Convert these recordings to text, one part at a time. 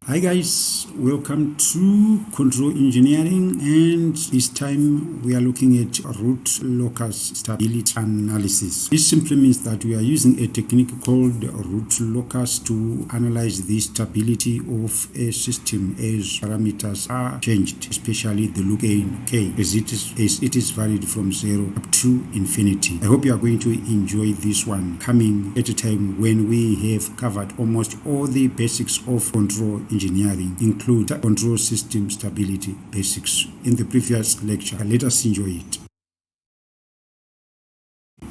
Hi guys, welcome to Control Engineering, and this time we are looking at root locus stability analysis. This simply means that we are using a technique called root locus to analyze the stability of a system as parameters are changed, especially the loop gain k as it is varied from 0 up to infinity. I hope you are going to enjoy this one, coming at a time when we have covered almost all the basics of control engineering, include control system stability basics in the previous lecture. Let us enjoy it.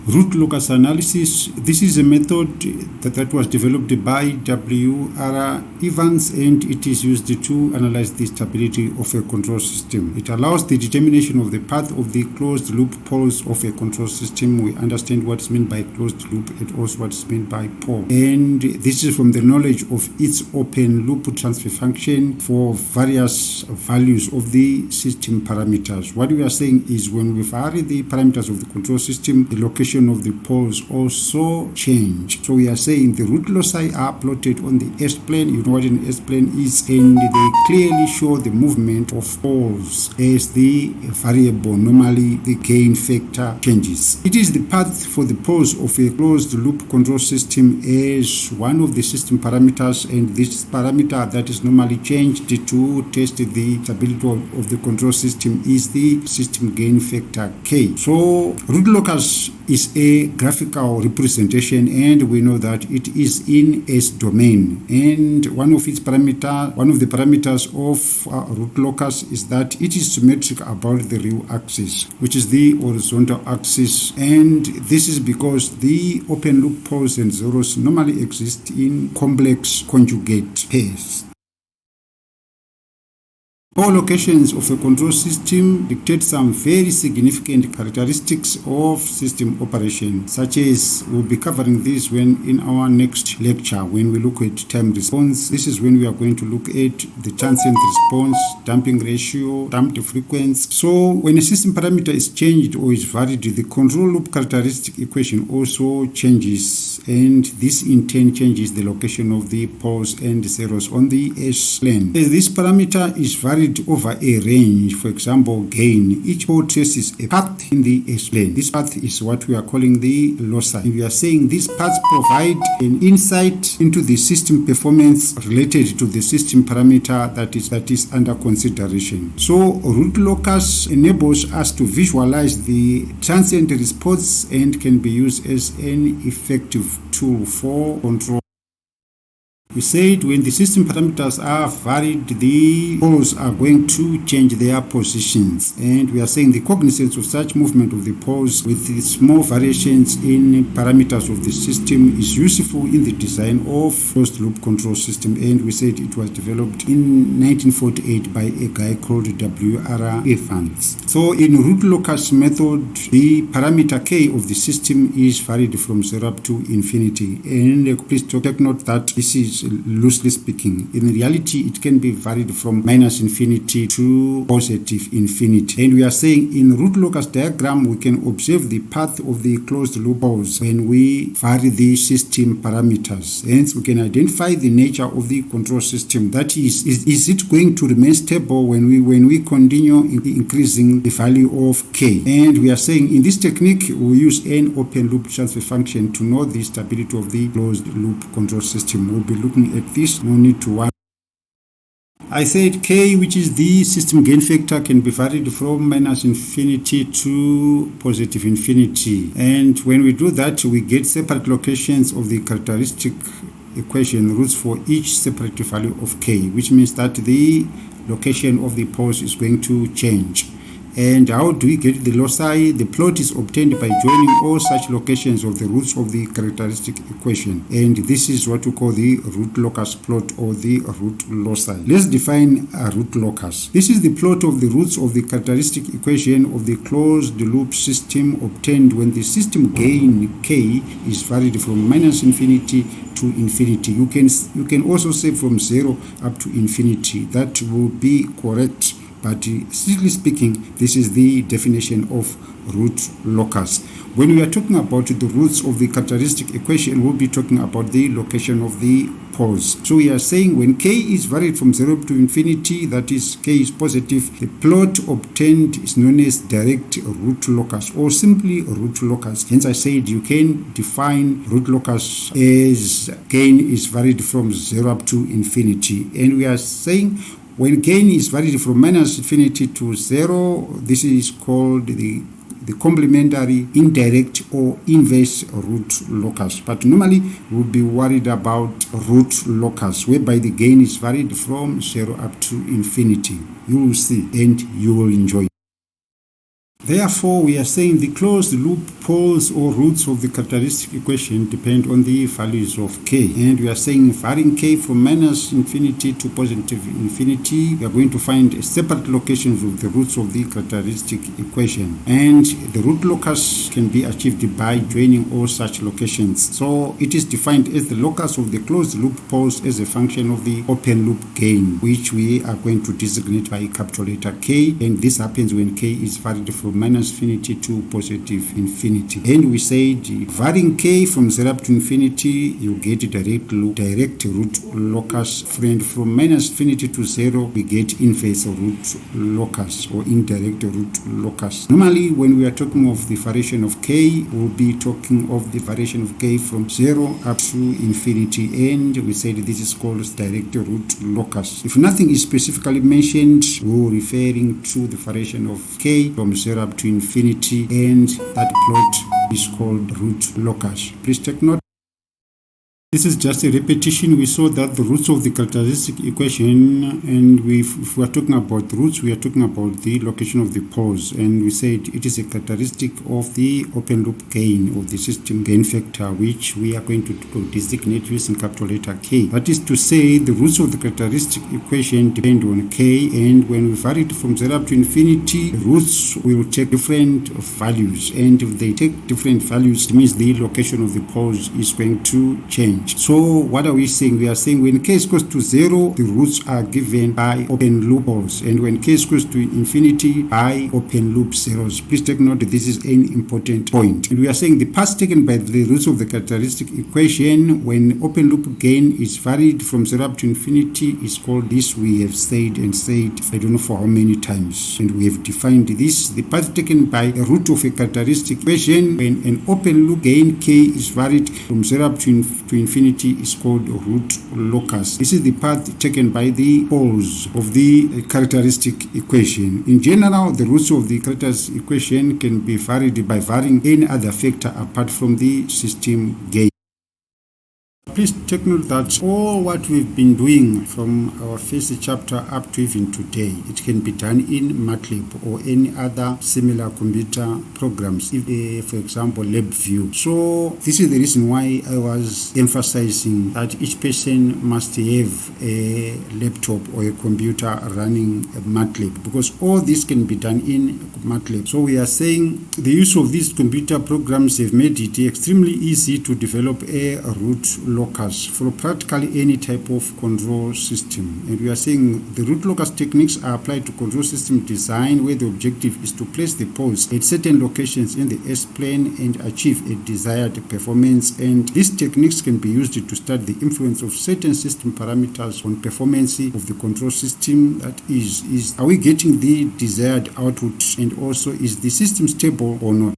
Root locus analysis. This is a method that was developed by W.R. Evans, and it is used to analyze the stability of a control system. It allows the determination of the path of the closed loop poles of a control system. We understand what is meant by closed loop and also what is meant by pole. And this is from the knowledge of its open loop transfer function for various values of the system parameters. What we are saying is when we vary the parameters of the control system, the location of the poles also change. So we are saying the root loci are plotted on the S-plane. You know what an S-plane is, and they clearly show the movement of poles as the variable. Normally the gain factor changes. It is the path for the poles of a closed loop control system as one of the system parameters, and this parameter that is normally changed to test the stability of the control system is the system gain factor k. So root locus is a graphical representation, and we know that it is in S domain, and one of the parameters of root locus is that it is symmetric about the real axis, which is the horizontal axis, and this is because the open loop poles and zeros normally exist in complex conjugate pairs. All locations of a control system dictate some very significant characteristics of system operation, such as we'll be covering this in our next lecture when we look at time response. This is when we are going to look at the transient response, damping ratio, damped frequency. So when a system parameter is changed or is varied, the control loop characteristic equation also changes, and this in turn changes the location of the poles and zeros on the S-plane. As this parameter is varied over a range, for example gain, each pole traces a path in the S-plane. This path is what we are calling the loci. And we are saying these paths provide an insight into the system performance related to the system parameter that is under consideration. So root locus enables us to visualize the transient response and can be used as an effective tool for control. We said when the system parameters are varied, the poles are going to change their positions, and we are saying the cognizance of such movement of the poles with the small variations in parameters of the system is useful in the design of closed loop control system, and we said it was developed in 1948 by a guy called W.R. Evans. So in root locus method, the parameter k of the system is varied from 0 up to infinity, and please take note that this is loosely speaking. In reality, it can be varied from minus infinity to positive infinity. And we are saying in root locus diagram, we can observe the path of the closed loop poles when we vary the system parameters. Hence, we can identify the nature of the control system. That is it going to remain stable when we continue increasing the value of k? And we are saying in this technique, we use an open loop transfer function to know the stability of the closed loop control system. We'll be looking at this, no need to worry. I said k, which is the system gain factor, can be varied from minus infinity to positive infinity, and when we do that, we get separate locations of the characteristic equation roots for each separate value of k, which means that the location of the poles is going to change. And how do we get the loci? The plot is obtained by joining all such locations of the roots of the characteristic equation, and this is what we call the root locus plot or the root loci. Let's define a root locus. This is the plot of the roots of the characteristic equation of the closed loop system obtained when the system gain k is varied from minus infinity to infinity. You can also say from 0 up to infinity. That will be correct. But strictly speaking, this is the definition of root locus. When we are talking about the roots of the characteristic equation, we'll be talking about the location of the poles. So we are saying when k is varied from 0 to infinity, that is k is positive, the plot obtained is known as direct root locus or simply root locus. Hence I said you can define root locus as gain is varied from 0 up to infinity. And we are saying when gain is varied from minus infinity to 0, this is called the complementary, indirect or inverse root locus. But normally we'll be worried about root locus, whereby the gain is varied from 0 up to infinity. You will see and you will enjoy. Therefore, we are saying the closed loop poles or roots of the characteristic equation depend on the values of k. And we are saying varying k from minus infinity to positive infinity, we are going to find separate locations of the roots of the characteristic equation. And the root locus can be achieved by joining all such locations. So it is defined as the locus of the closed loop poles as a function of the open loop gain, which we are going to designate by capital letter K. And this happens when k is varied from minus infinity to positive infinity. And we said varying k from 0 up to infinity, you get direct root locus. Friend, from minus infinity to 0, we get inverse root locus or indirect root locus. Normally, when we are talking of the variation of k, we'll be talking of the variation of k from 0 up to infinity, and we said this is called direct root locus. If nothing is specifically mentioned, we're referring to the variation of k from 0 up to infinity, and that plot is called root locus. Please take note. This is just a repetition. We saw that the roots of the characteristic equation, and if we are talking about roots, we are talking about the location of the poles, and we said it is a characteristic of the open loop gain of the system gain factor, which we are going to designate using capital letter K. That is to say, the roots of the characteristic equation depend on K, and when we vary it from 0 up to infinity, the roots will take different values, and if they take different values, it means the location of the poles is going to change. So what are we saying? We are saying when k is equals to 0, the roots are given by open loop poles, and when k is equals to infinity, by open loop zeros. Please take note, this is an important point. And we are saying the path taken by the roots of the characteristic equation when open loop gain is varied from 0 up to infinity is called this. We have said and said, I don't know for how many times, and we have defined this. The path taken by a root of a characteristic equation when an open loop gain k is varied from 0 up to infinity is called root locus. This is the path taken by the poles of the characteristic equation. In general, the roots of the characteristic equation can be varied by varying any other factor apart from the system gain. Please take note that all what we've been doing from our first chapter up to even today, it can be done in MATLAB or any other similar computer programs, if, for example, LabVIEW. So this is the reason why I was emphasizing that each person must have a laptop or a computer running MATLAB, because all this can be done in MATLAB. So we are saying the use of these computer programs have made it extremely easy to develop a root locus for practically any type of control system. And we are saying the root locus techniques are applied to control system design where the objective is to place the poles at certain locations in the S-plane and achieve a desired performance. And these techniques can be used to study the influence of certain system parameters on performance of the control system. That is are we getting the desired output, and also is the system stable or not?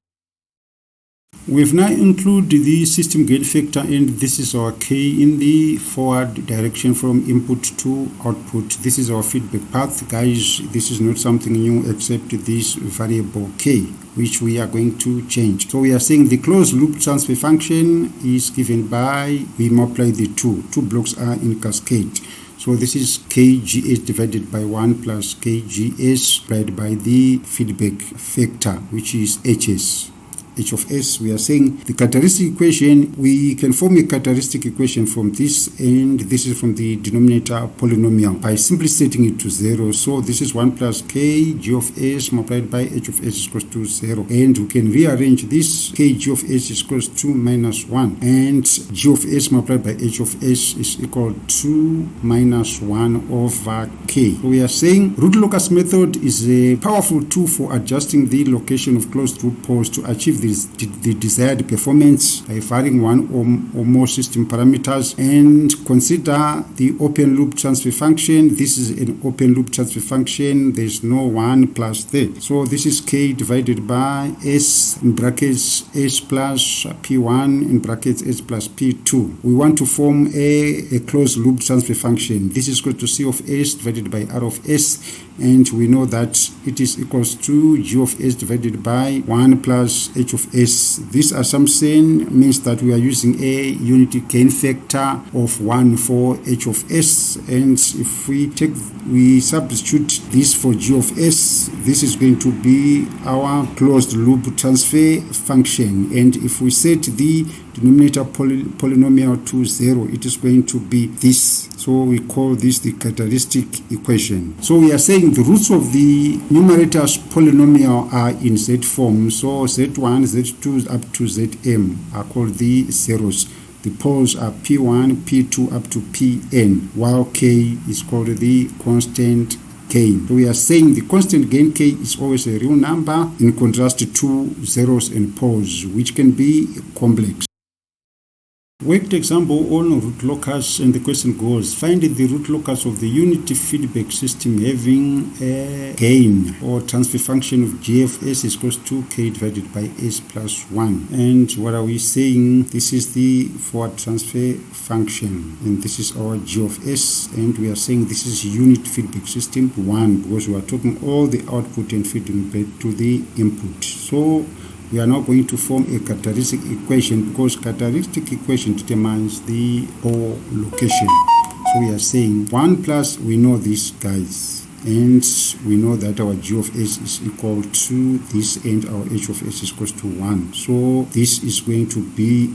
We've now included the system gain factor, and this is our K in the forward direction from input to output. This is our feedback path. Guys, this is not something new except this variable K, which we are going to change. So we are saying the closed loop transfer function is given by, we multiply the two blocks are in cascade. So this is KGS divided by 1 plus KGS divided by the feedback factor, which is HS. h of s. We are saying the characteristic equation, we can form a characteristic equation from this, and this is from the denominator polynomial by simply setting it to 0. So this is 1 plus k g of s multiplied by h of s is equals to 0. And we can rearrange this. K g of s is equals to minus 1, and g of s multiplied by h of s is equal to minus 1 over k. So we are saying root locus method is a powerful tool for adjusting the location of closed root poles to achieve the desired performance by varying one or more system parameters. And consider the open loop transfer function. This is an open loop transfer function. There's no 1 plus there. So this is k divided by s in brackets s plus p1 in brackets s plus p2. We want to form a closed loop transfer function. This is equal to c of s divided by r of s, and we know that it is equals to g of s divided by 1 plus h of s. This assumption means that we are using a unity gain factor of 1 for h of s, and if we substitute this for g of s, this is going to be our closed loop transfer function. And if we set the denominator polynomial to 0, it is going to be this. So we call this the characteristic equation. So we are saying the roots of the numerator's polynomial are in z form. So z1, z2 up to zm are called the zeros. The poles are p1, p2 up to pn, while k is called the constant gain. So we are saying the constant gain k is always a real number, in contrast to zeros and poles, which can be complex. Worked example on root locus, and the question goes, find the root locus of the unity feedback system having a gain or transfer function of g of s is equals to k divided by s plus 1. And what are we saying? This is the forward transfer function, and this is our g of s, and we are saying this is unit feedback system 1 because we are talking all the output and feeding back to the input. So we are now going to form a characteristic equation, because characteristic equation determines the pole location. So we are saying 1 plus, we know these guys, and we know that our g of s is equal to this, and our h of s is equal to 1. So this is going to be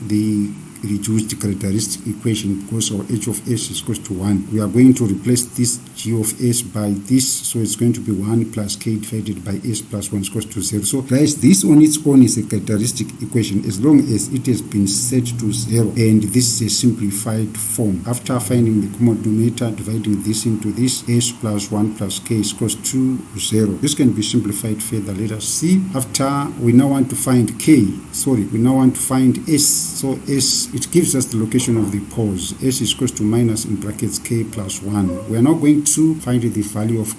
the reduced characteristic equation, because our h of s is equal to 1. We are going to replace this g of s by this, so it's going to be 1 plus k divided by s plus 1 is equal to 0. So guys, this on its own is a characteristic equation as long as it has been set to 0, and this is a simplified form. After finding the common denominator, dividing this into this, s plus 1 plus k is equal to 0. This can be simplified further. Let us see. After we now want to find we now want to find s. So s, it gives us the location of the poles. S is equal to minus in brackets k plus 1. We are now going to find the value of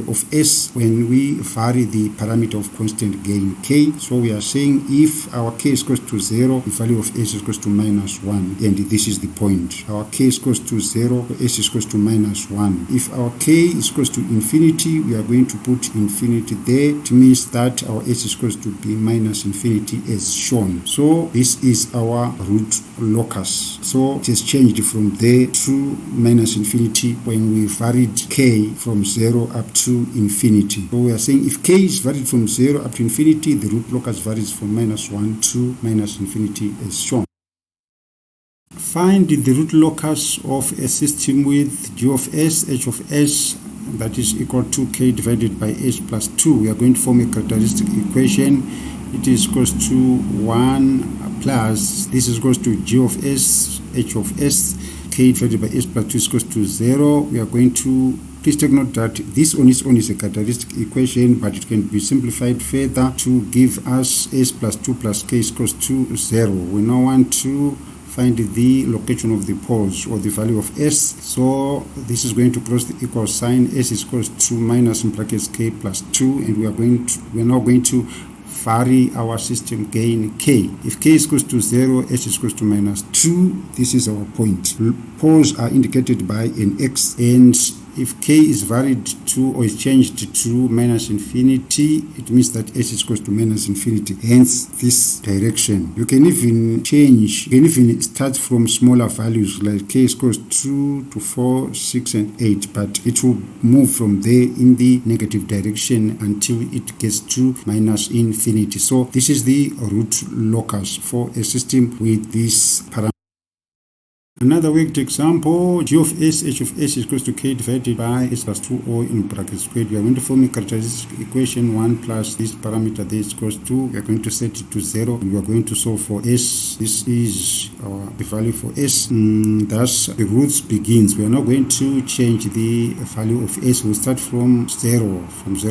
of s when we vary the parameter of constant gain k. So we are saying if our k is equal to 0, the value of s is equal to minus 1, and this is the point. Our k is equal to 0, s is equal to minus 1. If our k is equal to infinity, we are going to put infinity there. It means that our s is equal to be minus infinity as shown. So this is our root locus. So it has changed from there to minus infinity when we varied k from 0 up to infinity. So we are saying if k is varied from 0 up to infinity, the root locus varies from minus 1 to minus infinity as shown. Find the root locus of a system with g of s, h of s, that is equal to k divided by s plus 2. We are going to form a characteristic equation. It is equals to 1 plus, this is equals to g of s, h of s, k divided by s plus 2 is equals to 0. We are going to, please take note that this on its own is a characteristic equation, but it can be simplified further to give us s plus 2 plus k is equals to 0. We now want to find the location of the poles or the value of s. So this is going to cross the equal sign. S is equals to minus in brackets k plus 2, and we are now going to vary our system gain k. If k is equals to 0, s is equals to minus 2, this is our point. Poles are indicated by an x, and if k is varied to or is changed to minus infinity, it means that s is equals to minus infinity, hence this direction. You can even start from smaller values like k is equals to 2 to 4, 6 and 8, but it will move from there in the negative direction until it gets to minus infinity. So this is the root locus for a system with this parameter. Another worked example, g of s, h of s is equals to k divided by s plus 2 or in brackets squared. We are going to form a characteristic equation 1 plus this parameter there is equals to, we are going to set it to 0, and we are going to solve for s. This is the value for s. Thus the roots begins. We are not going to change the value of s. We'll start from 0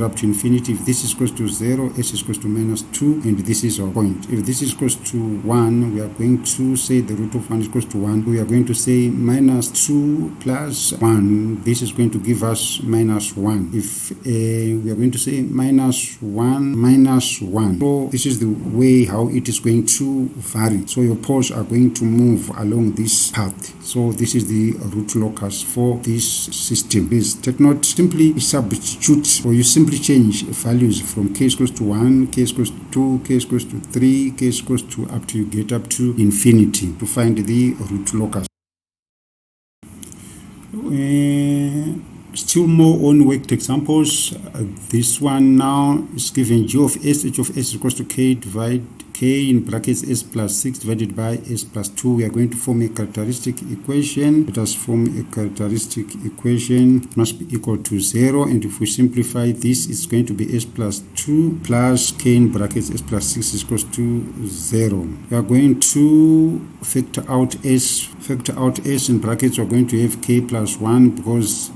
up to infinity. If this is equals to 0, s is equals to minus 2, and this is our point. If this is equals to 1, we are going to say the root of 1 is equals to 1. We are going to say minus 2 plus 1. This is going to give us minus 1. If we are going to say minus 1 minus 1. So this is the way how it is going to vary. So your poles are going to move along this path. So this is the root locus for this system. Please take note, simply substitute, or you simply change values from k is equals to 1, k is equals to 2, k is equals to 3, k is equals to up to you get up to infinity to find the root locus. Still more on worked examples. This one now is given g of s, h of s is equals to k divide k in brackets s plus 6 divided by s plus 2. We are going to form a characteristic equation. Let us form a characteristic equation. It must be equal to 0, and if we simplify this, it's going to be s plus 2 plus k in brackets s plus 6 is equals to 0. We are going to factor out s in brackets. We are going to have k plus 1 because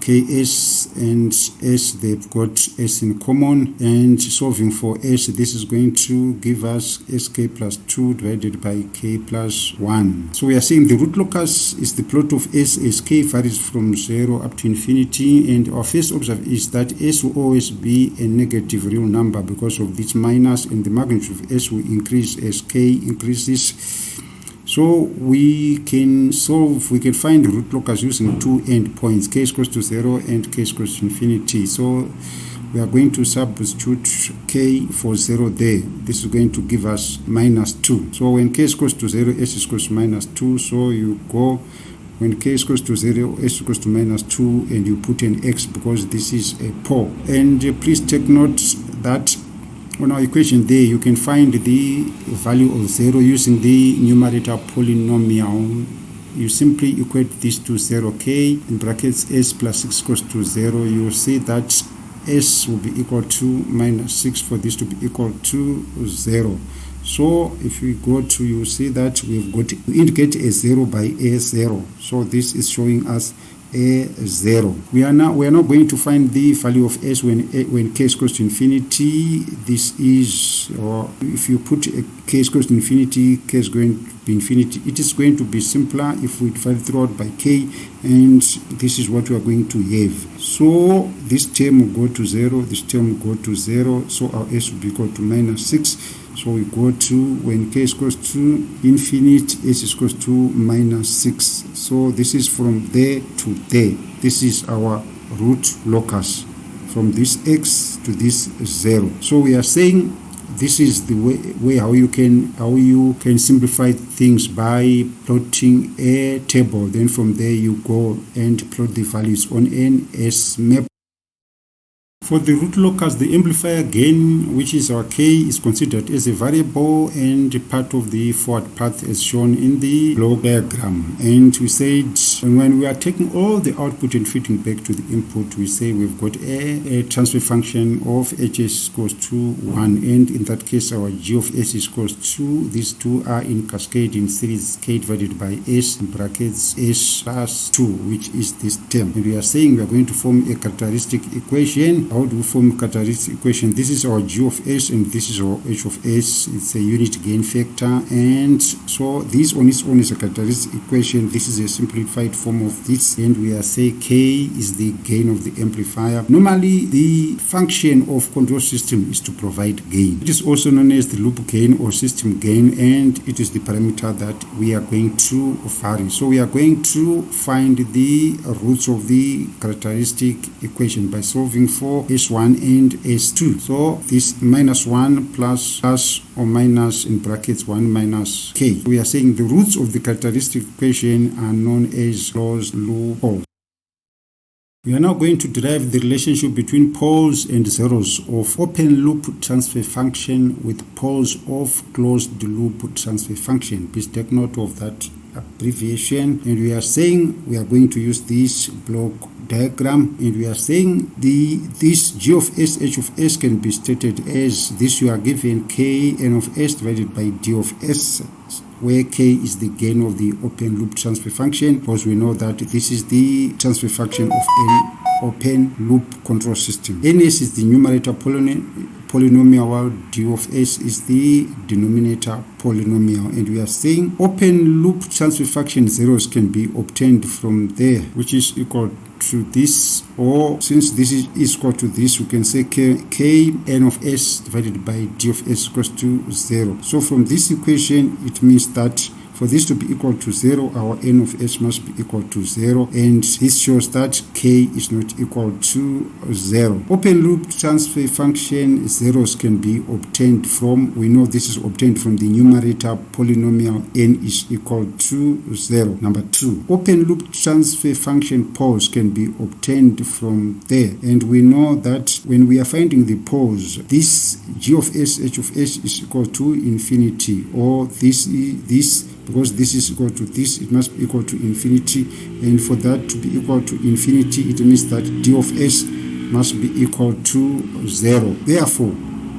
ks and s, they've got s in common, and solving for s, this is going to give us sk plus 2 divided by k plus 1. So we are saying the root locus is the plot of s as k varies from 0 up to infinity, and our first observation is that s will always be a negative real number because of this minus, and the magnitude of s will increase as k increases. So we can find the root locus using two endpoints, k is equals to 0 and k is equals to infinity. So we are going to substitute k for 0 there. This is going to give us minus 2. So when k is equals to 0, s is equals to minus 2. So you go, when k is equals to 0, s is equals to minus 2, and you put an x because this is a pole. And please take note that on our equation there, you can find the value of 0 using the numerator polynomial. You simply equate this to 0k in brackets s plus 6 equals to 0. You will see that s will be equal to minus 6 for this to be equal to 0. So if we go to, you see that we've got to indicate a 0 by a 0. So this is showing us a 0. We are not going to find the value of s when k is equals to infinity. This is, or if you put a k is equals to infinity, k is going to be infinity. It is going to be simpler if we divide throughout by k, and this is what we are going to have. So this term will go to 0, this term will go to 0, so our s will be equal to minus 6. So we go to, when k is equals to infinite, s is equals to minus 6. So this is from there to there. This is our root locus, from this x to this 0. So we are saying this is the way how you can simplify things by plotting a table. Then from there you go and plot the values on an S map. For the root locus, the amplifier gain, which is our k, is considered as a variable and part of the forward path as shown in the block diagram. And we said when we are taking all the output and feeding back to the input, we say we've got a transfer function of hs equals to 1, and in that case our g of s is equals to, these two are in cascade in series, k divided by s in brackets s plus 2, which is this term. And we are saying we are going to form a characteristic equation. how do we form characteristic equation? This is our G of S and this is our H of S. It's a unit gain factor, and so this on its own is a characteristic equation. This is a simplified form of this, and we are saying K is the gain of the amplifier. Normally the function of control system is to provide gain. It is also known as the loop gain or system gain, and it is the parameter that we are going to vary. So we are going to find the roots of the characteristic equation by solving for S1 and S2. So this -1 plus or minus in brackets 1 minus K. We are saying the roots of the characteristic equation are known as closed loop poles. We are now going to derive the relationship between poles and zeros of open loop transfer function with poles of closed loop transfer function. Please take note of that abbreviation, and we are saying we are going to use this block diagram, and we are saying this G of S, H of S can be stated as this. You are given K n of S divided by D of S, where K is the gain of the open loop transfer function, because we know that this is the transfer function of an open loop control system. Ns is the numerator polynomial, while D of S is the denominator polynomial, and we are saying open loop transfer function zeros can be obtained from there, which is equal to this, or since this is equal to this, we can say K n of S divided by D of S equals to 0. So from this equation, it means that for this to be equal to 0, our n of S must be equal to 0, and this shows that K is not equal to 0. Open loop transfer function zeros can be obtained from, we know this is obtained from the numerator polynomial n is equal to 0. Number 2, open loop transfer function poles can be obtained from there, and we know that when we are finding the poles, this G of S, H of S is equal to infinity, or this because this is equal to this, it must be equal to infinity, and for that to be equal to infinity, it means that D of S must be equal to 0. Therefore,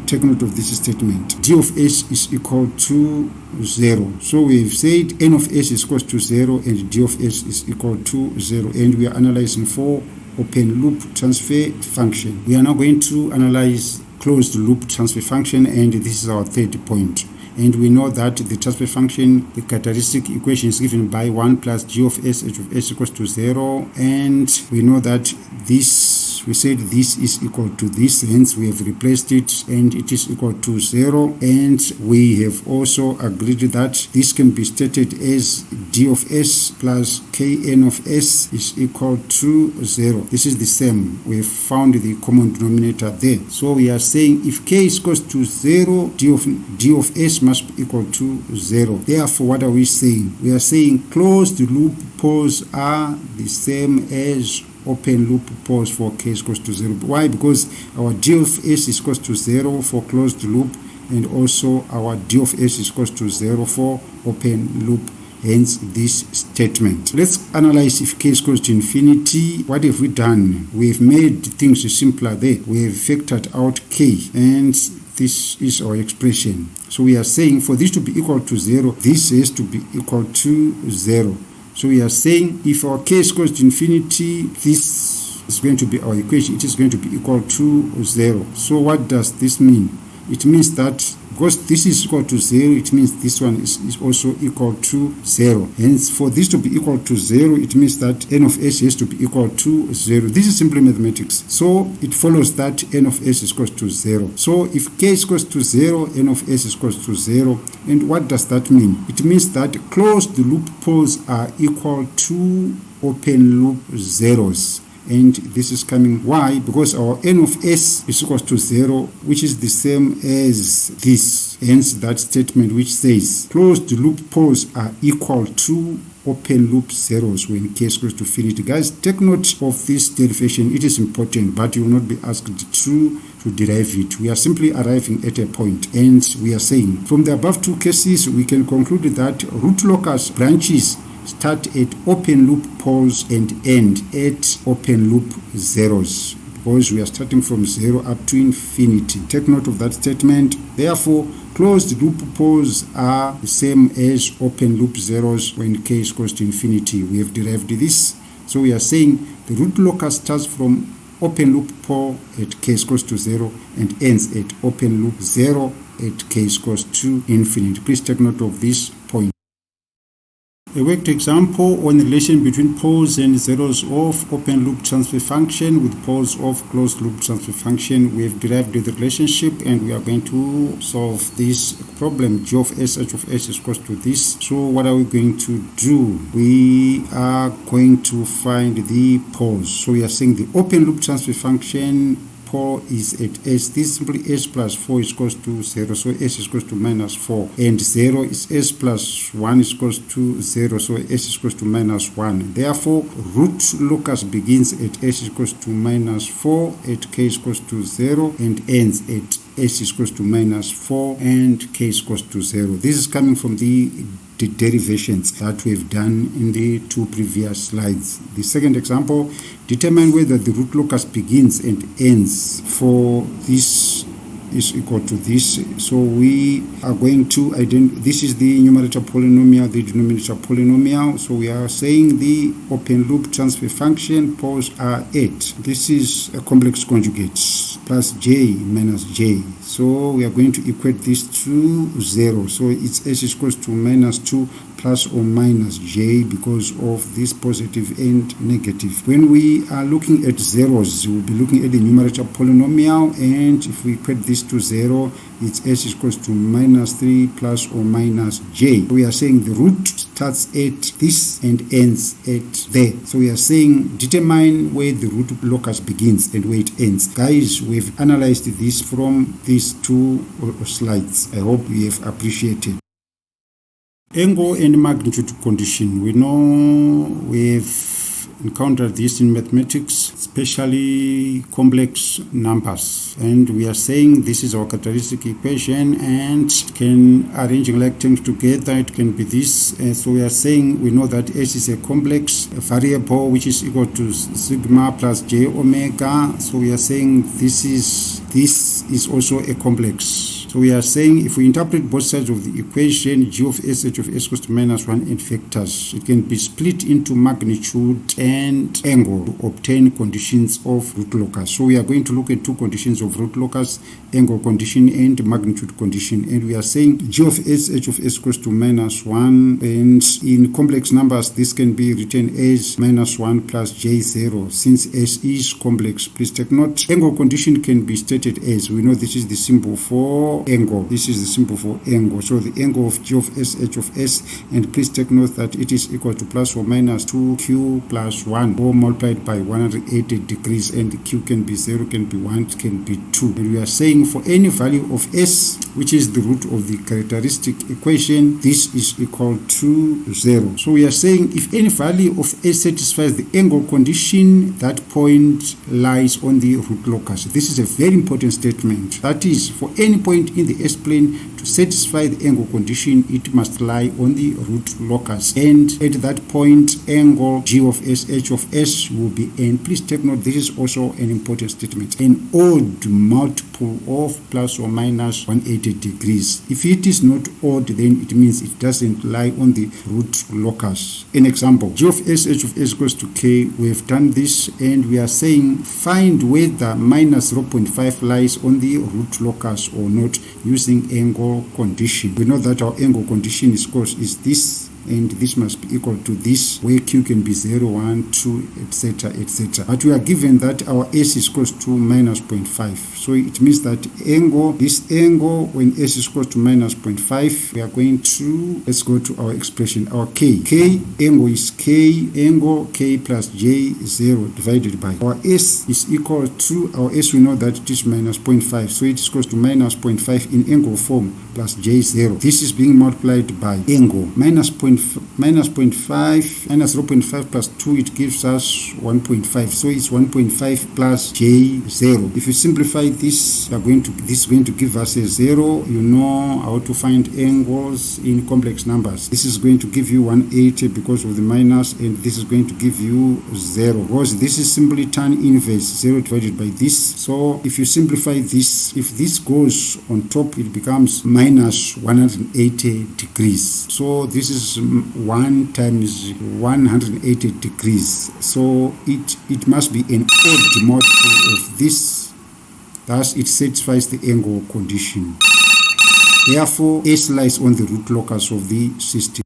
take note of this statement. D of S is equal to 0. So we've said n of S is equal to 0 and D of S is equal to 0, and we are analyzing for open loop transfer function. We are now going to analyze closed loop transfer function, and this is our third point. And we know that the transfer function, the characteristic equation is given by 1 plus G of S, H of S equals to 0. And we know that this, we said this is equal to this, hence we have replaced it and it is equal to 0. And we have also agreed that this can be stated as D of S plus Kn of S is equal to 0. This is the same. We have found the common denominator there. So we are saying if K is equal to 0, D of S must be equal to 0. Therefore, what are we saying? We are saying closed loop poles are the same as open loop poles for K is equals to 0. Why? Because our D of S is equals to 0 for closed loop, and also our D of S is equals to 0 for open loop. Hence this statement. Let's analyze if K is equals to infinity. What have we done? We've made things simpler there. We have factored out K, and this is our expression. So we are saying for this to be equal to 0, this has to be equal to 0. So we are saying if our K is equals to infinity, this is going to be our equation. It is going to be equal to 0. So what does this mean? It means that because this is equal to 0, it means this one is also equal to 0. Hence, for this to be equal to 0, it means that n of S has to be equal to 0. This is simply mathematics. So it follows that n of S is equal to 0. So if K is equal to 0, n of S is equal to 0. And what does that mean? It means that closed loop poles are equal to open loop zeros. And this is coming, why? Because our n of S is equal to 0, which is the same as this. Hence that statement which says closed loop poles are equal to open loop zeros when K is equal to infinity. Guys, take note of this derivation. It is important, but you will not be asked to derive it. We are simply arriving at a point, and we are saying from the above two cases, we can conclude that root locus branches start at open loop poles and end at open loop zeros, because we are starting from 0 up to infinity. Take note of that statement. Therefore, closed loop poles are the same as open loop zeros when K is equals to infinity. We have derived this. So we are saying the root locus starts from open loop pole at k is equals to 0 and ends at open loop 0 at k is equals to infinity. Please take note of this point. A worked example on the relation between poles and zeros of open loop transfer function with poles of closed loop transfer function. We have derived the relationship and we are going to solve this problem. G of s, h of s is equals to this. So what are we going to do? We are going to find the poles. So we are saying the open loop transfer function pole is at s. This is simply s plus 4 is equals to 0. So s is equals to minus 4. And 0 is s plus 1 is equals to 0. So s is equals to minus 1. Therefore, root locus begins at s is equals to minus 4, at k is equals to 0, and ends at s is equals to minus 4 and k is equals to 0. This is coming from the derivations that we've done in the two previous slides. The second example, determine whether the root locus begins and ends for this is equal to this. So we are going to identify, this is the numerator polynomial, the denominator polynomial. So we are saying the open loop transfer function poles are 8. This is a complex conjugate plus j minus j. So we are going to equate this to 0. So it's s is equals to minus 2 plus or minus j because of this positive and negative. When we are looking at zeros, we'll be looking at the numerator polynomial, and if we equate this to 0, it's s is equals to minus 3 plus or minus j. We are saying the root starts at this and ends at there. So we are saying determine where the root locus begins and where it ends. Guys, we've analyzed this from these two slides. I hope you have appreciated. Angle and magnitude condition. We know we've encountered this in mathematics, especially complex numbers. And we are saying this is our characteristic equation and can arrange like things together. It can be this. And so we are saying we know that S is a complex variable which is equal to sigma plus j omega. So we are saying this is also a complex. So we are saying if we interpret both sides of the equation, g of s, h of s equals to minus 1 and factors, it can be split into magnitude and angle to obtain conditions of root locus. So we are going to look at two conditions of root locus, angle condition and magnitude condition. And we are saying g of s, h of s equals to minus 1. And in complex numbers, this can be written as minus 1 plus j0. Since s is complex, please take note. Angle condition can be stated as, we know this is the symbol for angle. This is the symbol for angle. So the angle of g of s, h of s, and please take note that it is equal to plus or minus 2q plus 1, or multiplied by 180 degrees, and q can be 0, can be 1, can be 2. And we are saying for any value of s, which is the root of the characteristic equation, this is equal to 0. So we are saying if any value of s satisfies the angle condition, that point lies on the root locus. This is a very important statement. That is, for any point in the S-plane to satisfy the angle condition, it must lie on the root locus. And at that point, angle g of s, h of s will be n. Please take note, this is also an important statement. An odd multiple of plus or minus 180 degrees. If it is not odd, then it means it doesn't lie on the root locus. An example, g of s, h of s equals to k. We have done this and we are saying find whether minus 0.5 lies on the root locus or not using angle condition. We know that our angle condition is this, and this must be equal to this, where q can be 0, 1, 2, etc., etc. But we are given that our s is equals to minus 0.5. So it means that this angle, when s is equal to minus 0.5, we are going to, let's go to our expression, our k. Angle is k, angle k plus j 0 divided by our s is equal to, our s we know that it is minus 0.5. So it is equals to minus 0.5 in angle form plus j0. This is being multiplied by angle. Minus 0.5 minus 0.5 plus 2, it gives us 1.5. So it's 1.5 plus j0. If you simplify this, this is going to give us a 0. You know how to find angles in complex numbers. This is going to give you 180 because of the minus, and this is going to give you 0. Because this is simply tan inverse 0 divided by this. So if you simplify this, if this goes on top, it becomes minus 180 degrees. So this is 1 times 180 degrees. So it must be an odd multiple of this. Thus, it satisfies the angle condition. Therefore, S lies on the root locus of the system.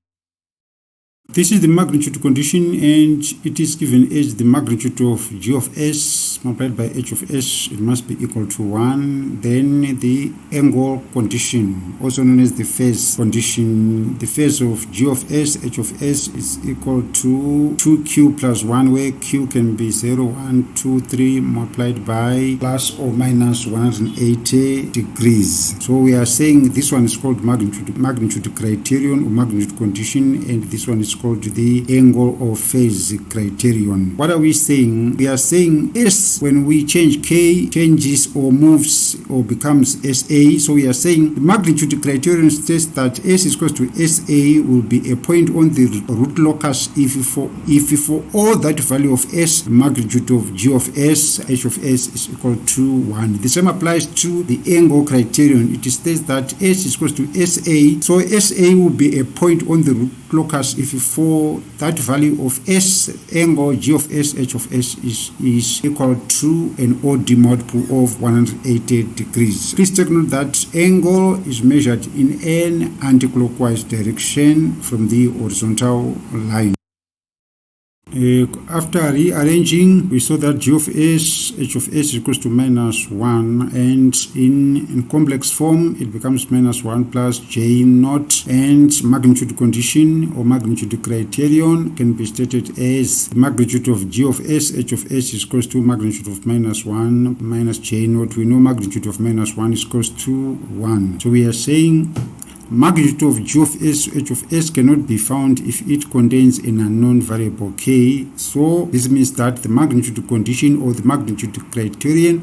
This is the magnitude condition, and it is given as the magnitude of G of S multiplied by H of S. It must be equal to 1. Then the angle condition, also known as the phase condition. The phase of G of S, H of S is equal to 2Q plus 1, where Q can be 0, 1, 2, 3 multiplied by plus or minus 180 degrees. So we are saying this one is called magnitude criterion or magnitude condition, and this one is called the angle or phase criterion. What are we saying? We are saying S, when we change K, changes or moves or becomes SA. So we are saying the magnitude criterion states that S is equal to SA will be a point on the root locus if for all that value of S, the magnitude of G of S, H of S is equal to 1. The same applies to the angle criterion. It states that S is equal to SA. So SA will be a point on the root locus if for that value of S, angle G of S, H of S is equal to an odd multiple of 180 degrees. Please take note that angle is measured in an anti-clockwise direction from the horizontal line. After rearranging, we saw that G of S, H of S is equal to minus 1, and in complex form it becomes minus 1 plus J naught, and magnitude condition or magnitude criterion can be stated as the magnitude of G of S, H of S is equal to magnitude of minus 1 minus J naught. We know magnitude of minus 1 is equal to 1. So we are saying magnitude of G of S, H of S cannot be found if it contains an unknown variable K. So this means that the magnitude condition or the magnitude criterion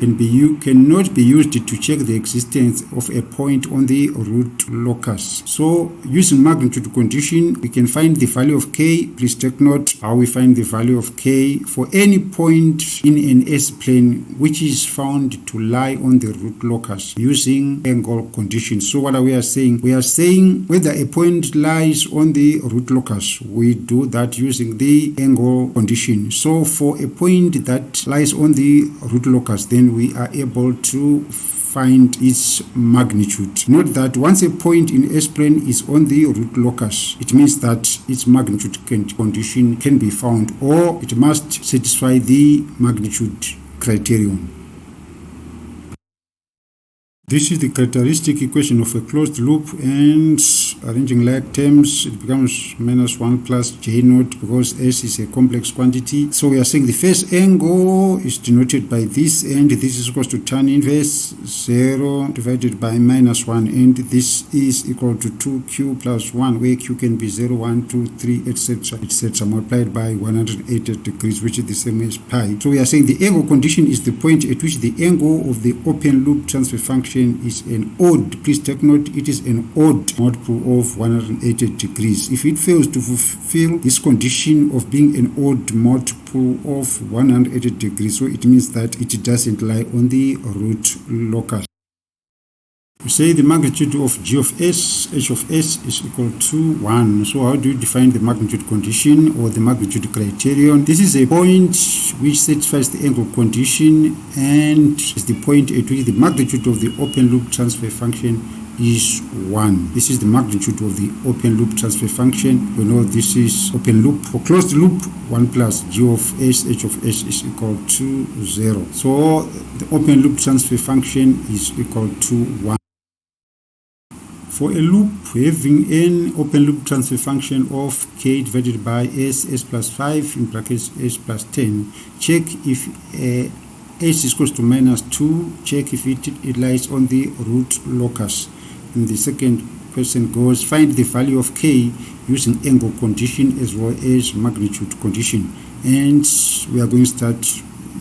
cannot be used to check the existence of a point on the root locus. So using magnitude condition, we can find the value of K. Please take note how we find the value of K for any point in an S-plane which is found to lie on the root locus using angle condition. So what are we saying? We are saying whether a point lies on the root locus, we do that using the angle condition. So for a point that lies on the root locus, then we are able to find its magnitude. Note that once a point in S-plane is on the root locus, it means that its magnitude condition can be found, or it must satisfy the magnitude criterion. This is the characteristic equation of a closed loop, and arranging like terms, it becomes minus 1 plus J naught because S is a complex quantity. So we are saying the first angle is denoted by this, and this is equal to tan inverse 0 divided by minus 1, and this is equal to 2Q plus 1, where Q can be 0, 1, 2, 3, etc., multiplied by 180 degrees, which is the same as pi. So we are saying the angle condition is the point at which the angle of the open loop transfer function is an odd, please take note, it is an odd multiple of 180 degrees. If it fails to fulfill this condition of being an odd multiple of 180 degrees, so it means that it doesn't lie on the root locus. We say the magnitude of G of S, H of S is equal to 1. So how do you define the magnitude condition or the magnitude criterion? This is a point which satisfies the angle condition and is the point at which the magnitude of the open loop transfer function is 1. This is the magnitude of the open loop transfer function. We know this is open loop. For closed loop, 1 plus G of S, H of S is equal to 0. So the open loop transfer function is equal to 1. For a loop having an open loop transfer function of K divided by S plus 5 in brackets S plus 10, check if S is equal to minus 2, check if it lies on the root locus. And the second question goes, find the value of K using angle condition as well as magnitude condition. And we are going to start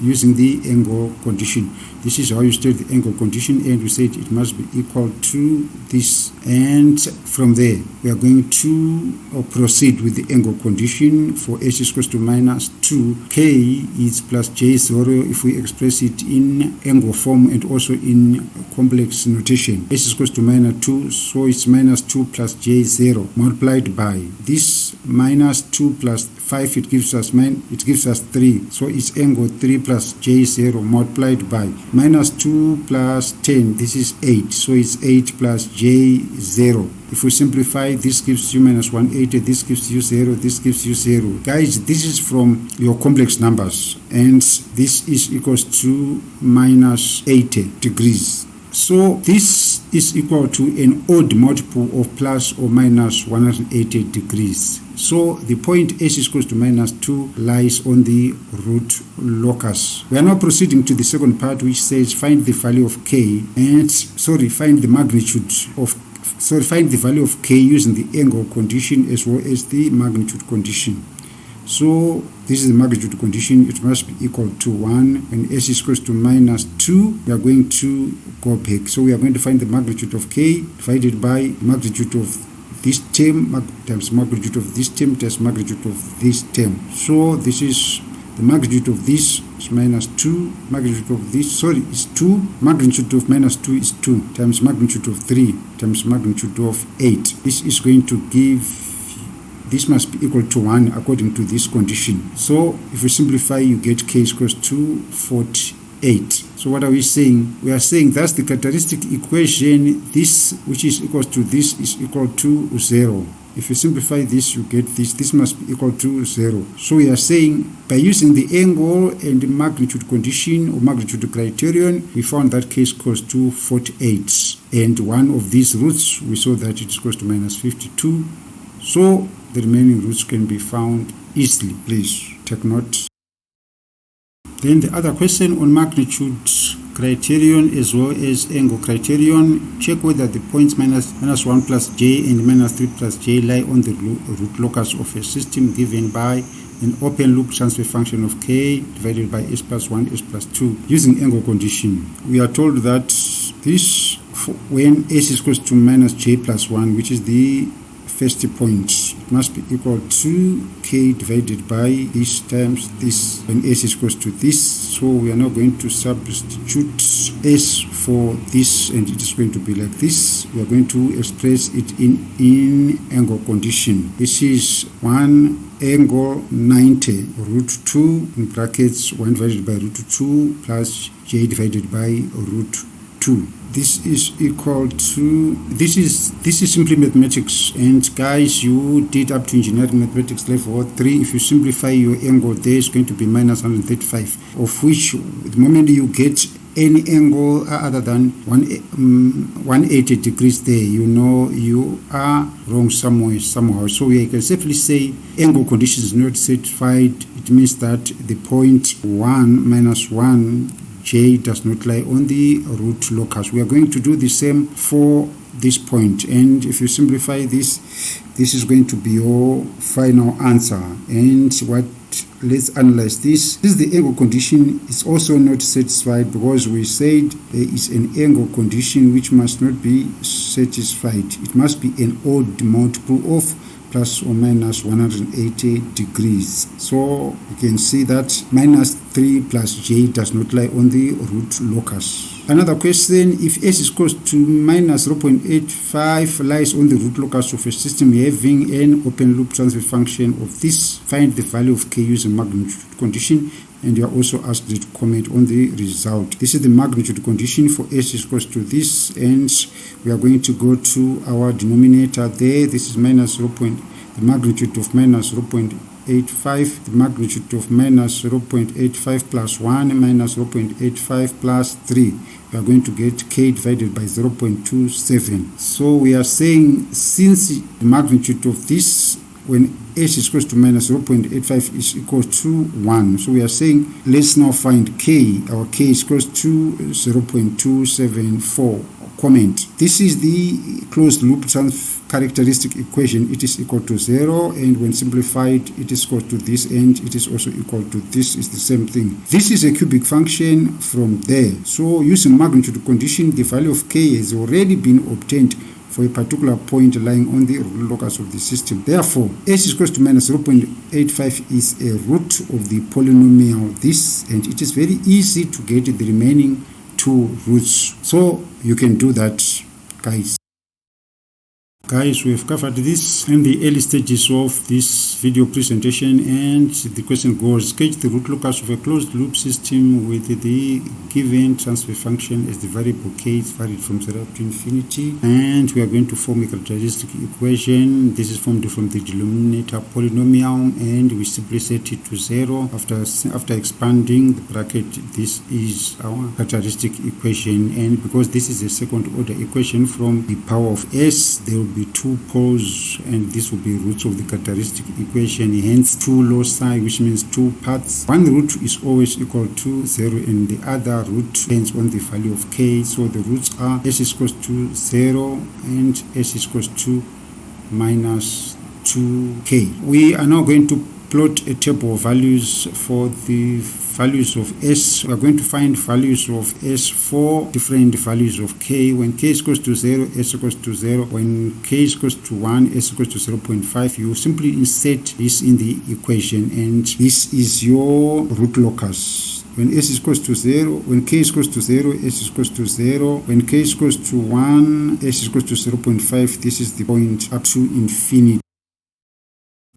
using the angle condition. This is how you state the angle condition, and we said it must be equal to this. And from there, we are going to proceed with the angle condition for h is equals to minus 2. K is plus J0 if we express it in angle form and also in complex notation. H is equals to minus 2, so it's minus 2 plus J0 multiplied by this minus 2 plus 5, it gives us 3, so it's angle 3 plus J0 multiplied by minus 2 plus 10, this is 8, so it's 8 plus J0. If we simplify, this gives you minus 180, this gives you 0, this gives you 0. Guys, this is from your complex numbers, and this is equals to minus 80 degrees. So this is equal to an odd multiple of plus or minus 180 degrees. So the point h is equals to minus 2 lies on the root locus. We are now proceeding to the second part, which says find the value of k and find the value of k using the angle condition as well as the magnitude condition. So this is the magnitude condition. It must be equal to 1. When s is equals to minus 2, we are going to go back. So we are going to find the magnitude of k divided by magnitude of this term times magnitude of this term times magnitude of this term. So this is the magnitude of this is minus 2, magnitude of this, is 2, magnitude of minus 2 is 2 times magnitude of 3 times magnitude of 8. This is going to give, this must be equal to 1 according to this condition. So if we simplify, you get k is equals to 48. So what are we saying? We are saying that's the characteristic equation. This which is equal to this is equal to 0. If you simplify this, you get this. This must be equal to 0. So we are saying by using the angle and the magnitude condition or magnitude criterion, we found that k is equals to 48. And one of these roots, we saw that it is equals to minus 52. So the remaining roots can be found easily. Please take note. Then the other question on magnitude criterion as well as angle criterion, check whether the points minus 1 plus j and minus 3 plus j lie on the root locus of a system given by an open loop transfer function of k divided by s plus 1, s plus 2 using angle condition. We are told that this, when s is equals to minus j plus 1, which is the first point, it must be equal to k divided by this times this when s is equals to this. So we are now going to substitute s for this, and it is going to be like this. We are going to express it in angle condition. This is 1 angle 90 root 2 in brackets 1 divided by root 2 plus j divided by root 2. This is equal to, this is simply mathematics, and guys, you did up to engineering mathematics level 3. If you simplify your angle, there is going to be minus 135, of which the moment you get any angle other than 180 degrees there, you know you are wrong somehow. So we can safely say angle condition is not satisfied. It means that the point 1 minus 1 j does not lie on the root locus. We are going to do the same for this point, and if you simplify this, this is going to be your final answer. And let's analyze this. This is the angle condition. It's also not satisfied because we said there is an angle condition which must not be satisfied. It must be an odd multiple of plus or minus 180 degrees. So you can see that minus 3 plus j does not lie on the root locus. Another question, if s is equals to minus 0.85 lies on the root locus of a system having an open loop transfer function of this, find the value of k using magnitude condition, and you are also asked to comment on the result. This is the magnitude condition for s is equals to this, and we are going to go to our denominator there. This is minus the magnitude of minus 0.85, the magnitude of minus 0.85 plus 1 minus 0.85 plus 3. We are going to get k divided by 0.27. So we are saying since the magnitude of this when s is equals to minus 0.85 is equal to 1. So we are saying let's now find k. Our k is equals to 0.274. comment. This is the closed loop characteristic equation. It is equal to 0, and when simplified it is equal to this, and it is also equal to this. Is the same thing. This is a cubic function from there. So using magnitude condition, the value of k has already been obtained for a particular point lying on the root locus of the system. Therefore, s is equal to minus 0.85 is a root of the polynomial this, and it is very easy to get the remaining two roots. So you can do that, guys. Guys, we have covered this in the early stages of this video presentation, and the question goes: sketch the root locus of a closed loop system with the given transfer function as the variable k is varied from 0 to infinity, and we are going to form a characteristic equation. This is formed from the denominator polynomial, and we simply set it to 0 after expanding the bracket. This is our characteristic equation, and because this is a second order equation from the power of s, there will be two poles, and this will be roots of the characteristic equation, hence two loci, which means two parts. One root is always equal to 0 and the other root depends on the value of k. So the roots are s is equal to 0 and s is equal to minus 2k. We are now going to plot a table of values for the values of s. We are going to find values of s for different values of k. When k is equal to 0, s equals to 0. When k is equal to 1, s equals to 0.5. You simply insert this in the equation, and this is your root locus. When s is equal to 0, when k is equal to 0, s is equal to 0. When k is equal to 1, s is equal to 0.5. This is the point up to infinity.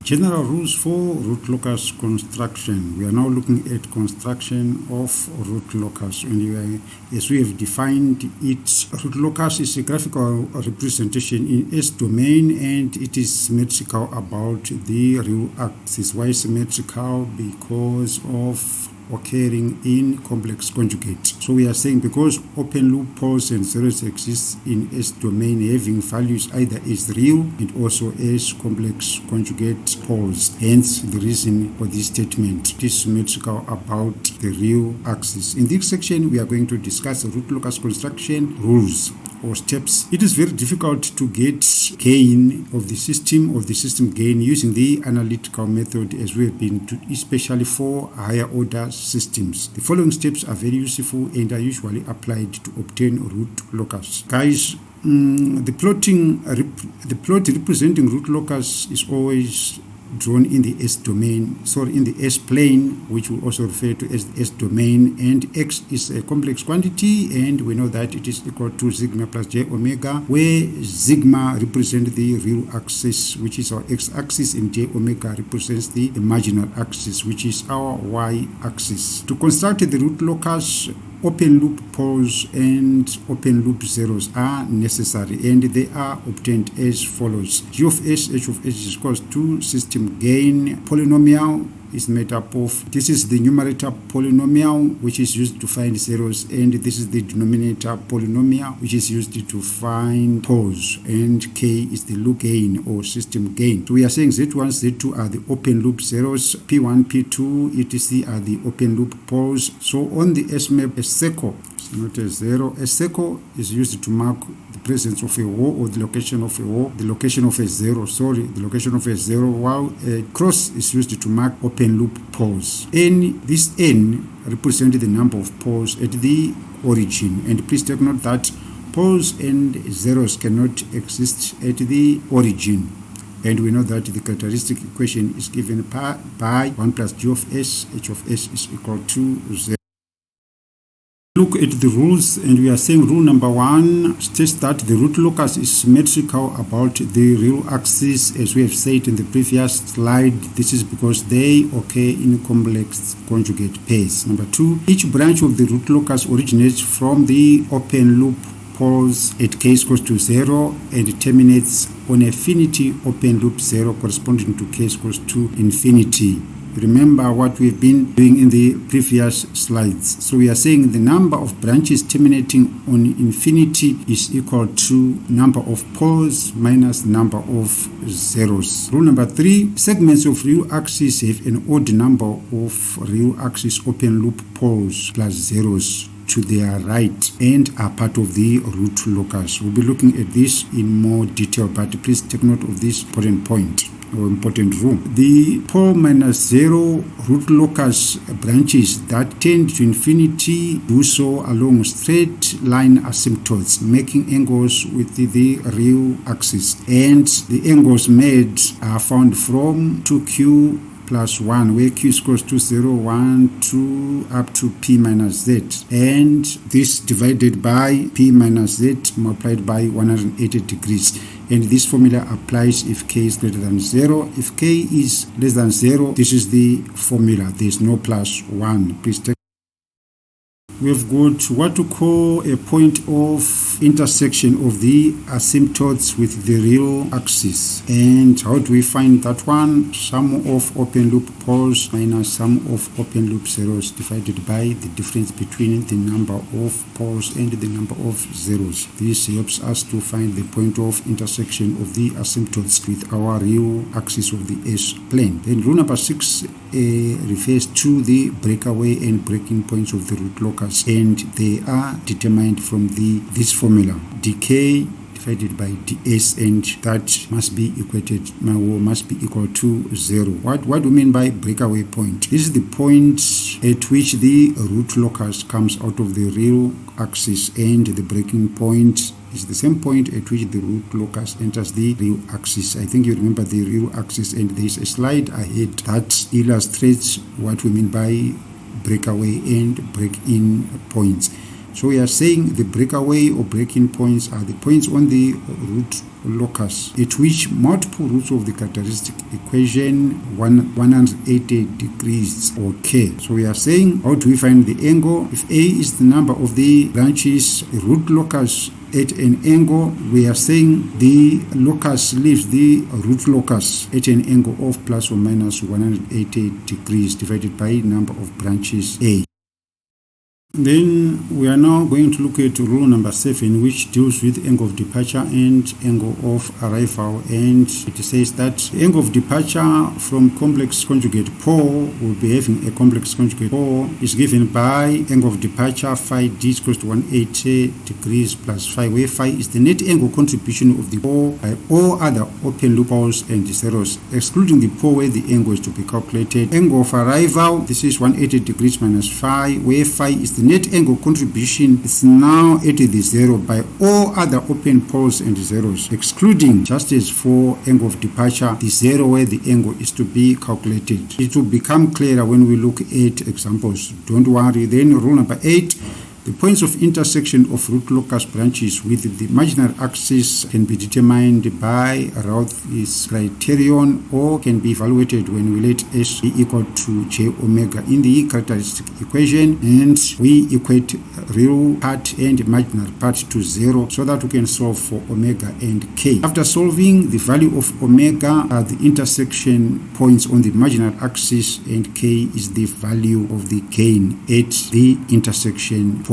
General rules for root locus construction. We are now looking at construction of root locus, and as we have defined it, root locus is a graphical representation in S domain, and it is symmetrical about the real axis. Why symmetrical? Because of occurring in complex conjugate. So we are saying because open loop poles and zeros exist in S domain, having values either as real and also as complex conjugate poles. Hence the reason for this statement. It is symmetrical about the real axis. In this section, we are going to discuss root locus construction rules or steps. It is very difficult to get gain of the system gain using the analytical method, as we have been to, especially for higher order systems. The following steps are very useful and are usually applied to obtain root locus. Guys, the plot representing root locus is always drawn in the S domain, in the S plane, which we also refer to as the S domain, and x is a complex quantity, and we know that it is equal to sigma plus j omega, where sigma represents the real axis, which is our x-axis, and j omega represents the marginal axis, which is our y-axis. To construct the root locus, open loop poles and open loop zeros are necessary, and they are obtained as follows. G of s, h of s is equal to system gain. Polynomial is made up of, this is the numerator polynomial, which is used to find zeros, and this is the denominator polynomial, which is used to find poles, and k is the loop gain or system gain. So we are saying z1, z2 are the open loop zeros, p1, p2, etc. are the open loop poles. So on the S map, a circle, not a zero, a circle is used to mark the presence of a hole or the location of a hole, the location of a zero, the location of a zero, while a cross is used to mark open loop poles. This n represents the number of poles at the origin, and please take note that poles and zeros cannot exist at the origin, and we know that the characteristic equation is given by 1 plus g of s, h of s is equal to 0. Look at the rules, and we are saying rule number 1 states that the root locus is symmetrical about the real axis, as we have said in the previous slide. This is because they occur in complex conjugate pairs. Number 2, each branch of the root locus originates from the open loop poles at k is equal to 0 and terminates on affinity open loop 0 corresponding to k is equal to infinity. Remember what we've been doing in the previous slides. So we are saying the number of branches terminating on infinity is equal to number of poles minus number of zeros. Rule number 3, segments of real axis have an odd number of real axis open loop poles plus zeros. to their right and are part of the root locus. We'll be looking at this in more detail, but please take note of this important point or important rule. The pole minus 0 root locus branches that tend to infinity do so along straight line asymptotes, making angles with the real axis, and the angles made are found from 2q plus 1, where q is equals to 0, 1, 2, up to p minus z, and this divided by p minus z multiplied by 180 degrees. And this formula applies if k is greater than 0. If k is less than 0, this is the formula. There is no plus 1. Please take. We've got what to call a point of intersection of the asymptotes with the real axis. And how do we find that one? Sum of open loop poles minus sum of open loop zeros divided by the difference between the number of poles and the number of zeros. This helps us to find the point of intersection of the asymptotes with our real axis of the S-plane. Then rule number 6 refers to the breakaway and breaking points of the root locus, and they are determined from this formula, dk divided by ds, and that must be equal to 0. What do we mean by breakaway point? This is the point at which the root locus comes out of the real axis, and the breaking point is the same point at which the root locus enters the real axis. I think you remember the real axis, and there is a slide ahead that illustrates what we mean by breakaway and break-in points. So we are saying the breakaway or break-in points are the points on the root locus at which multiple roots of the characteristic equation 180 degrees or k. So we are saying, how do we find the angle? If a is the number of the branches, the root locus at an angle, we are saying the locus leaves the root locus at an angle of plus or minus 180 degrees divided by number of branches a. Then we are now going to look at rule number 7, which deals with angle of departure and angle of arrival, and it says that the angle of departure from complex conjugate pole will be having a complex conjugate pole is given by angle of departure phi d is equals to 180 degrees plus phi, where phi is the net angle contribution of the pole by all other open loop poles and zeros, excluding the pole where the angle is to be calculated. Angle of arrival, this is 180 degrees minus phi, where phi is the net angle contribution is now at the 0 by all other open poles and zeros, excluding, just as for angle of departure, the 0 where the angle is to be calculated. It will become clearer when we look at examples. Don't worry. Then rule number 8. The points of intersection of root locus branches with the imaginary axis can be determined by Routh-Hurwitz criterion, or can be evaluated when we let S be equal to j omega in the characteristic equation, and we equate real part and imaginary part to 0 so that we can solve for omega and k. After solving, the value of omega are the intersection points on the imaginary axis, and k is the value of the gain at the intersection point.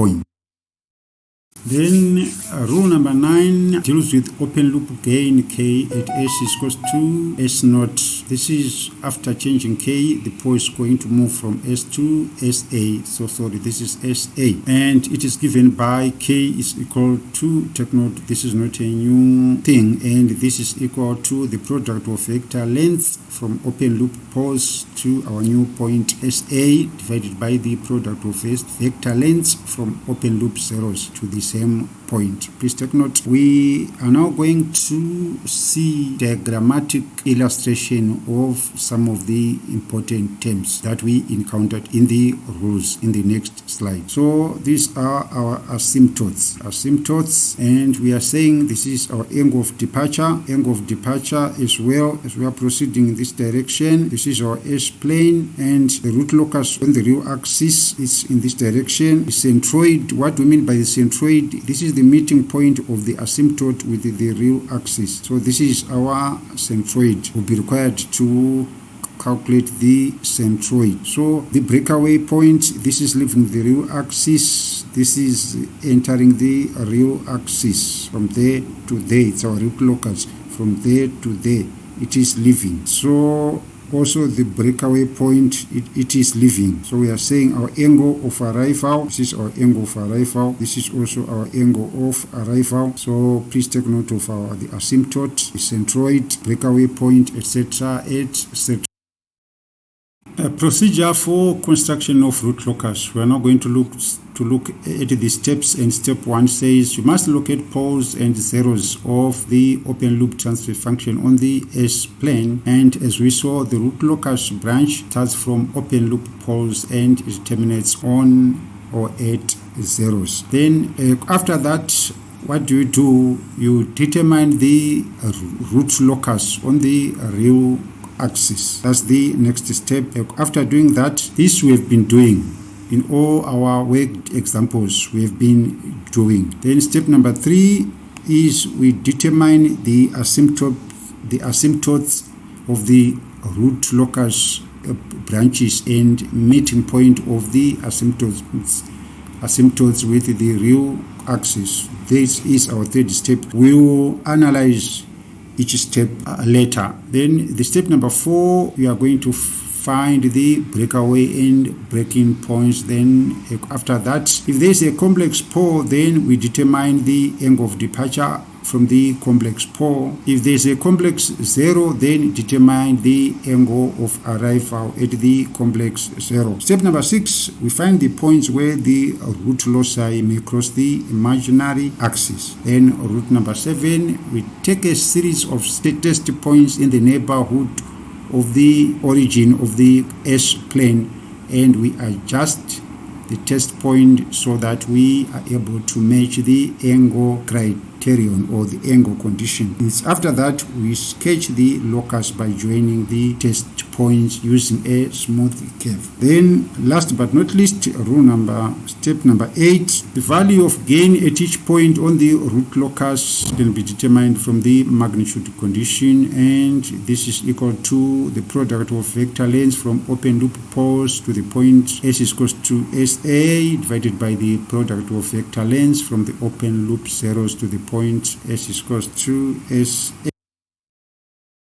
Then rule number 9 deals with open loop gain k at S is equals to S naught. This is after changing k, the pole is going to move from S to SA. So sorry, this is SA. And it is given by k is equal to, take note, this is not a new thing, and this is equal to the product of vector length from open loop poles to our new point SA divided by the product of vector lengths from open loop zeros to the same point. Please take note. We are now going to see diagrammatic illustration of some of the important terms that we encountered in the rules in the next slide. So these are our asymptotes. And we are saying this is our angle of departure. Angle of departure as well as we are proceeding in this direction. This is our S-plane, and the root locus on the real axis is in this direction. The centroid, what do we mean by the centroid? This is the meeting point of the asymptote with the real axis. So this is our centroid. We'll be required to calculate the centroid. So the breakaway point, this is leaving the real axis. This is entering the real axis. From there to there, it's our root locus. From there to there, it is leaving. So also the breakaway point, it is leaving. So we are saying our angle of arrival, this is our angle of arrival, this is also our angle of arrival. So please take note of the asymptote, the centroid, breakaway point, etc. etc. A procedure for construction of root locus. We are now going to look at the steps, and step 1 says you must locate poles and zeros of the open loop transfer function on the S-plane, and as we saw, the root locus branch starts from open loop poles and it terminates on or at zeros. Then after that, what do? You determine the root locus on the real axis. That's the next step. After doing that, this we have been doing in all our worked examples we have been doing. Then step number 3 is we determine the asymptotes of the root locus branches and meeting point of the asymptotes with the real axis. This is our third step. We will analyze each step later. Then the step number 4, we are going to find the breakaway and breaking points. Then after that, if there is a complex pole, then we determine the angle of departure from the complex pole. If there is a complex zero, then determine the angle of arrival at the complex zero. Step number 6, we find the points where the root loci may cross the imaginary axis. Then route number 7, we take a series of test points in the neighborhood of the origin of the S-plane, and we adjust the test point so that we are able to match the angle criterion or the angle condition. It's after that we sketch the locus by joining the test points using a smooth curve. Then last but not least, step number 8, the value of gain at each point on the root locus can be determined from the magnitude condition, and this is equal to the product of vector lengths from open loop poles to the point S is equal to SA divided by the product of vector lengths from the open loop zeros to the point S is equal to SA.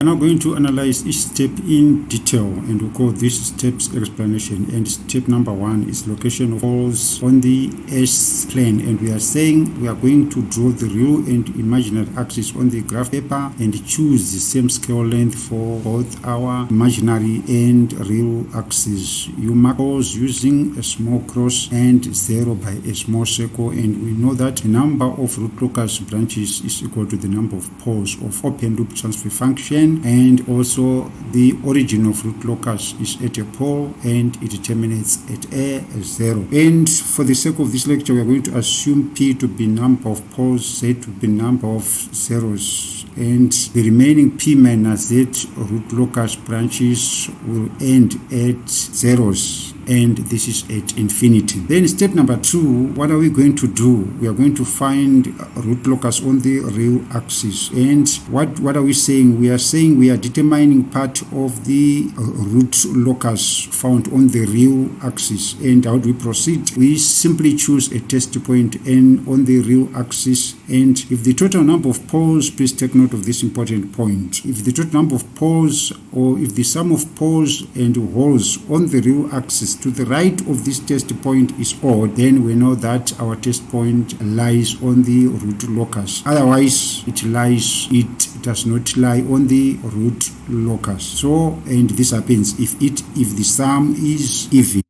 We are now going to analyze each step in detail, and we'll call this step's explanation. And step number 1 is location of poles on the S-plane, and we are saying we are going to draw the real and imaginary axis on the graph paper and choose the same scale length for both our imaginary and real axes. You mark poles using a small cross and 0 by a small circle, and we know that the number of root locus branches is equal to the number of poles of open loop transfer function, and also the origin of root locus is at a pole and it terminates at a 0. And for the sake of this lecture, we are going to assume P to be number of poles, Z to be number of zeros, and the remaining P minus Z root locus branches will end at zeros, and this is at infinity. Then step number 2, what are we going to do? We are going to find root locus on the real axis. And what are we saying? We are saying we are determining part of the root locus found on the real axis. And how do we proceed? We simply choose a test point N on the real axis, and if the total number of poles, please take note of this important point, if the total number of poles, or if the sum of poles and holes on the real axis to the right of this test point is odd, then we know that our test point lies on the root locus. Otherwise, it does not lie on the root locus. So, and this happens if the sum is even.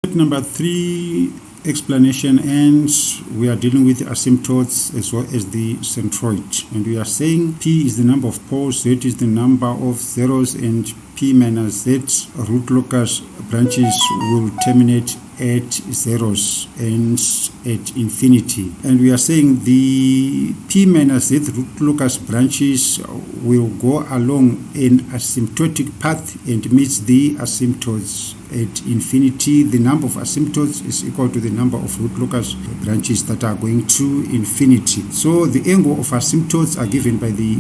Step number 3, explanation, and we are dealing with the asymptotes as well as the centroid, and we are saying P is the number of poles, Z is the number of zeros, and P minus Z root locus branches will terminate at zeros and at infinity. And we are saying the P minus Z root locus branches will go along an asymptotic path and meets the asymptotes at infinity. The number of asymptotes is equal to the number of root locus branches that are going to infinity. So the angle of asymptotes are given by the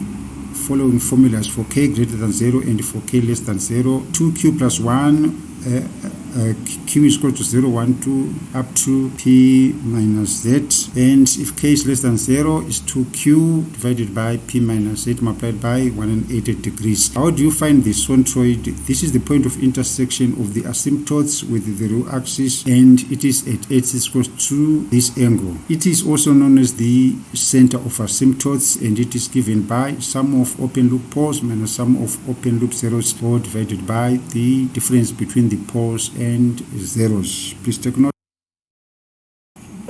following formulas: for k greater than 0 and for k less than 0. 2q plus 1 q is equal to 0, 1, 2 up to p minus z, and if k is less than 0 is 2q divided by p minus z multiplied by 180 degrees. How do you find the centroid? This is the point of intersection of the asymptotes with the rho axis, and it is at x is equal to this angle. It is also known as the center of asymptotes, and it is given by sum of open loop poles minus sum of open loop zeros, all divided by the difference between the poles and zeros. Please take note.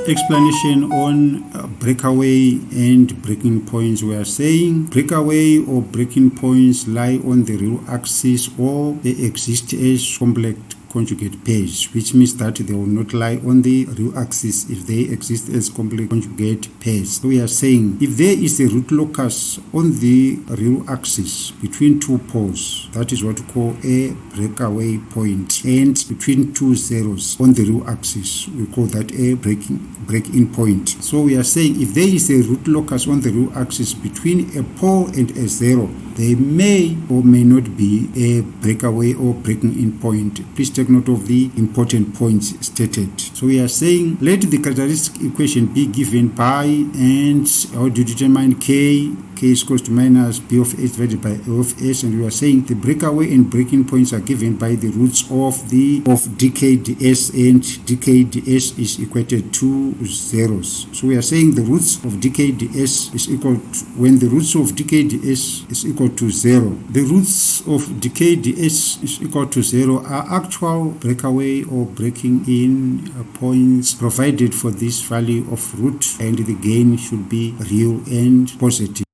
Explanation on breakaway and breaking points. We are saying breakaway or breaking points lie on the real axis, or they exist as complex conjugate pairs, which means that they will not lie on the real axis if they exist as complex conjugate pairs. So we are saying if there is a root locus on the real axis between two poles, that is what we call a breakaway point, and between two zeros on the real axis, we call that a break-in point. So we are saying if there is a root locus on the real axis between a pole and a zero, there may or may not be a breakaway or breaking-in point. Please take note of the important points stated. So we are saying let the characteristic equation be given by, and how do you determine k? K is equal to minus b of s divided by a of s, and we are saying the breakaway and breaking points are given by the roots of dk ds, and dk ds is equated to zeros. So we are saying the roots of dk ds is equal to, when the roots of dk ds is equal to 0, the roots of dk ds is equal to 0 are actual breakaway or breaking in points provided for this value of root, and the gain should be real and positive.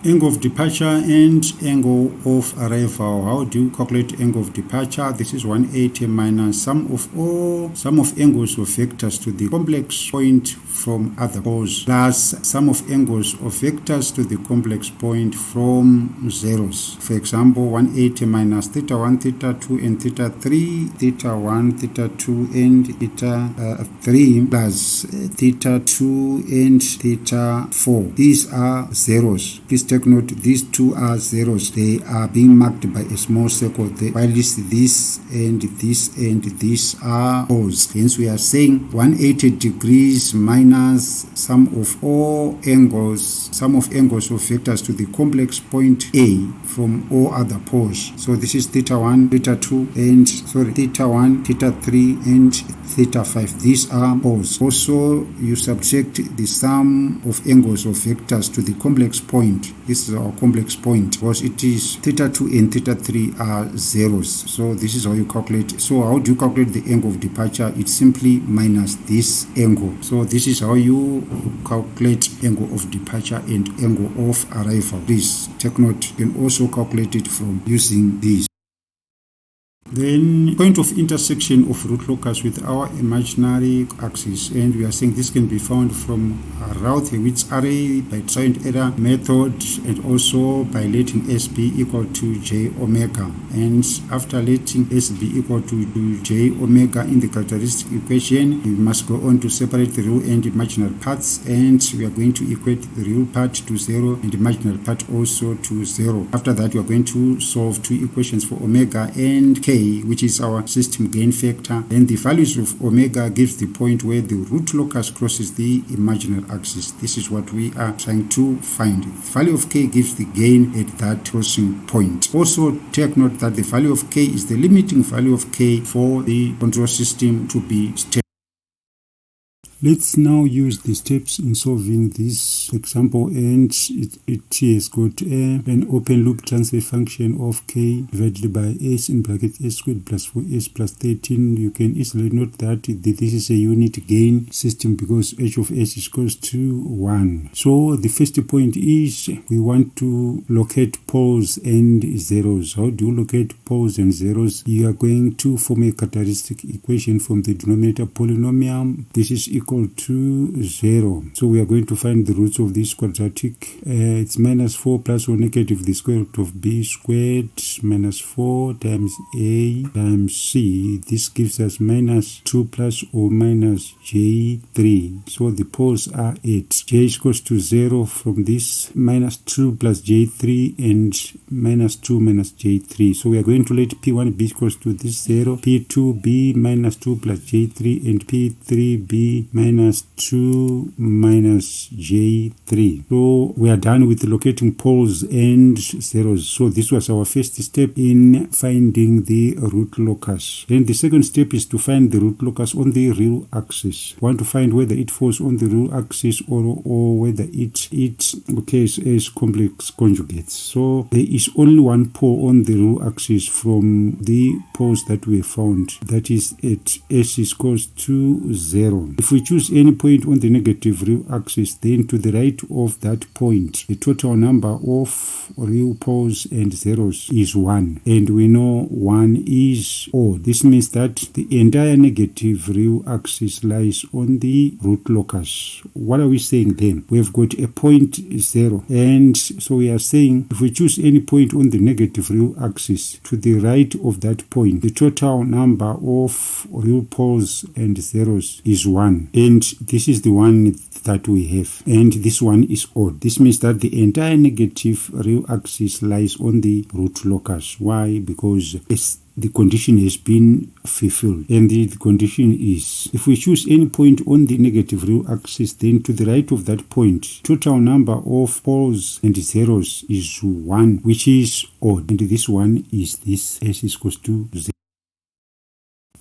Angle of departure and angle of arrival. How do you calculate angle of departure? This is 180 minus sum of angles of vectors to the complex point from other poles plus sum of angles of vectors to the complex point from zeros. For example, 180 minus theta 1, theta 2, and theta 3, theta 1, theta 2, and theta 3 plus theta 2 and theta 4. These are zeros. Please take note, these two are zeros. They are being marked by a small circle, while this and this are poles. Hence we are saying 180 degrees minus sum of angles of vectors to the complex point A from all other poles. So this is theta 1, theta 2, and theta 1, theta 3, and theta 5. These are poles. Also, you subtract the sum of angles of vectors to the complex point. This is our complex point, because it is theta 2 and theta 3 are zeros. So this is how you calculate. So how do you calculate the angle of departure? It's simply minus this angle. So this is how you calculate angle of departure and angle of arrival. Please take note. You can also calculate it from using these. Then point of intersection of root locus with our imaginary axis, and we are saying this can be found from Routh-Hurwitz array by trial and error method, and also by letting S be equal to j omega, and after letting S be equal to j omega in the characteristic equation, we must go on to separate the real and imaginary parts, and we are going to equate the real part to 0 and imaginary part also to 0. After that, we are going to solve two equations for omega and k, which is our system gain factor. Then the values of omega gives the point where the root locus crosses the imaginary axis. This is what we are trying to find. The value of k gives the gain at that crossing point. Also take note that the value of k is the limiting value of k for the control system to be stable. Let's now use the steps in solving this example, and it has got an open loop transfer function of k divided by s in bracket s squared plus 4s plus 13. You can easily note that this is a unit gain system because h of s is equal to 1. So the first point is we want to locate poles and zeros. How do you locate poles and zeros? You are going to form a characteristic equation from the denominator polynomial. This is equal equal to 0. So we are going to find the roots of this quadratic. It's minus 4 plus or negative the square root of b squared minus 4 times a times c. This gives us minus 2 plus or minus j3. So the poles are 8. J is equals to 0 from this minus 2 plus j3 and minus 2 minus j3. So we are going to let p1 be equals to this 0, p2b minus 2 plus j3 and p3b minus 2 minus j3. So we are done with locating poles and zeros. So this was our first step in finding the root locus. Then the second step is to find the root locus on the real axis. We want to find whether it falls on the real axis or whether it occurs as complex conjugates. So there is only one pole on the real axis from the poles that we found, that is at s is equals to 0. If we choose any point on the negative real axis, then to the right of that point the total number of real poles and zeros is 1, and we know 1 is odd. This means that the entire negative real axis lies on the root locus. What are we saying then? We have got a point 0, and so we are saying if we choose any point on the negative real axis, to the right of that point the total number of real poles and zeros is 1, and this is the one that we have, and this one is odd. This means that the entire negative real axis lies on the root locus. Why? Because the condition has been fulfilled, and the condition is if we choose any point on the negative real axis, then to the right of that point total number of poles and zeros is 1, which is odd, and this one is this s is equals to 0.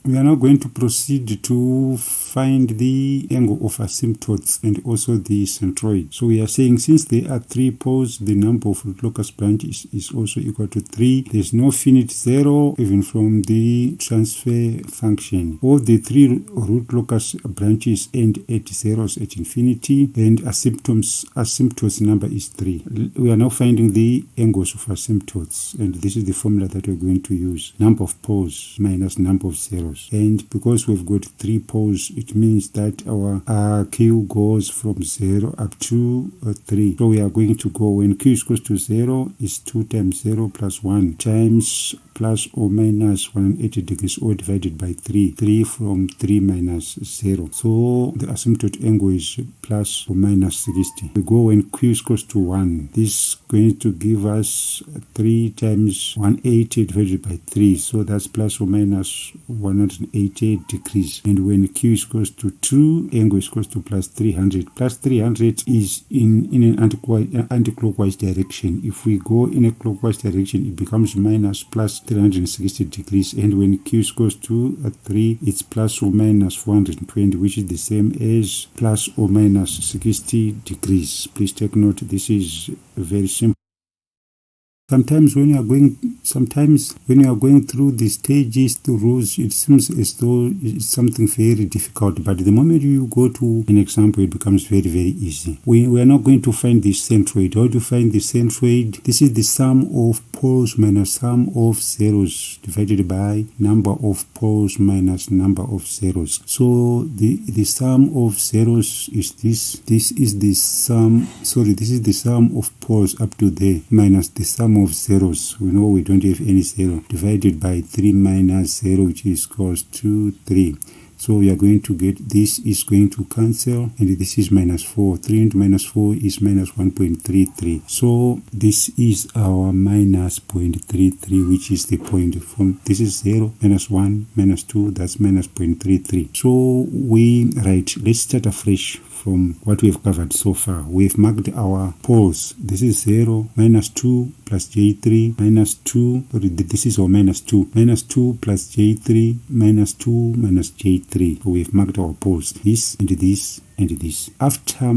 We are now going to proceed to find the angle of asymptotes and also the centroid. So we are saying since there are 3 poles, the number of root locus branches is also equal to 3. There's no finite 0 even from the transfer function. All the 3 root locus branches end at zeros at infinity, and asymptotes number is 3. We are now finding the angles of asymptotes, and this is the formula that we're going to use. Number of poles minus number of zeros. And because we've got 3 poles, it means that our Q goes from 0 up to 3. So we are going to go, when Q is equals to 0, is 2 times 0 plus 1 times plus or minus 180 degrees, or divided by 3. 3 from 3 minus 0. So the asymptote angle is plus or minus 60. We go when Q is equals to 1. This is going to give us 3 times 180 divided by 3. So that's plus or minus 180 degrees. And when Q is equals to 2, angle is equals to plus 300. Plus 300 is in an anti-clockwise direction. If we go in a clockwise direction, it becomes minus plus 360 degrees, and when Q is equals to 3, it's plus or minus 420, which is the same as plus or minus 60 degrees. Please take note, this is very simple. Sometimes when you are going through the stages, the rules, it seems as though it's something very difficult. But the moment you go to an example, it becomes very, very easy. We are not going to find the centroid. How to find the centroid? This is the sum of poles minus sum of zeros divided by number of poles minus number of zeros. So the sum of zeros is this. This is the sum. This is the sum of poles up to there minus the sum of zeros. We know we don't have any zero, divided by 3 minus 0, which is equals to 3. So we are going to get, this is going to cancel, and this is minus 4. 3 into minus 4 is minus 1.33. So this is our minus 0.33, which is the point from, this is 0, minus 1, minus 2, that's minus 0.33. So we write, let's start afresh from what we've covered so far. We've marked our poles. This is 0, minus 2 plus j3, minus 2, this is our minus 2, minus 2 plus j3, minus 2 minus j3. So we've marked our poles, this and this and this. After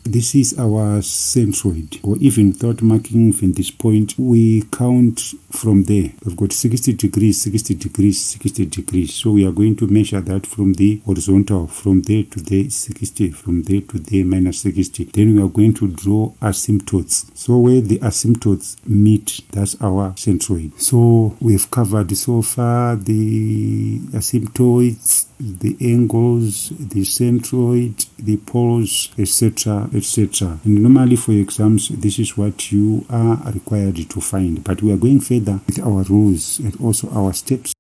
this is our centroid, or even without marking even this point, we count from there. We've got 60 degrees, 60 degrees, 60 degrees. So we are going to measure that from the horizontal, from there to there 60, from there to there minus 60. Then we are going to draw asymptotes. So where the asymptotes meet, that's our centroid. So we've covered so far the asymptotes, the angles, the centroid, the poles, etc., etc. And normally for exams, this is what you are required to find. But we are going further with our rules and also our steps.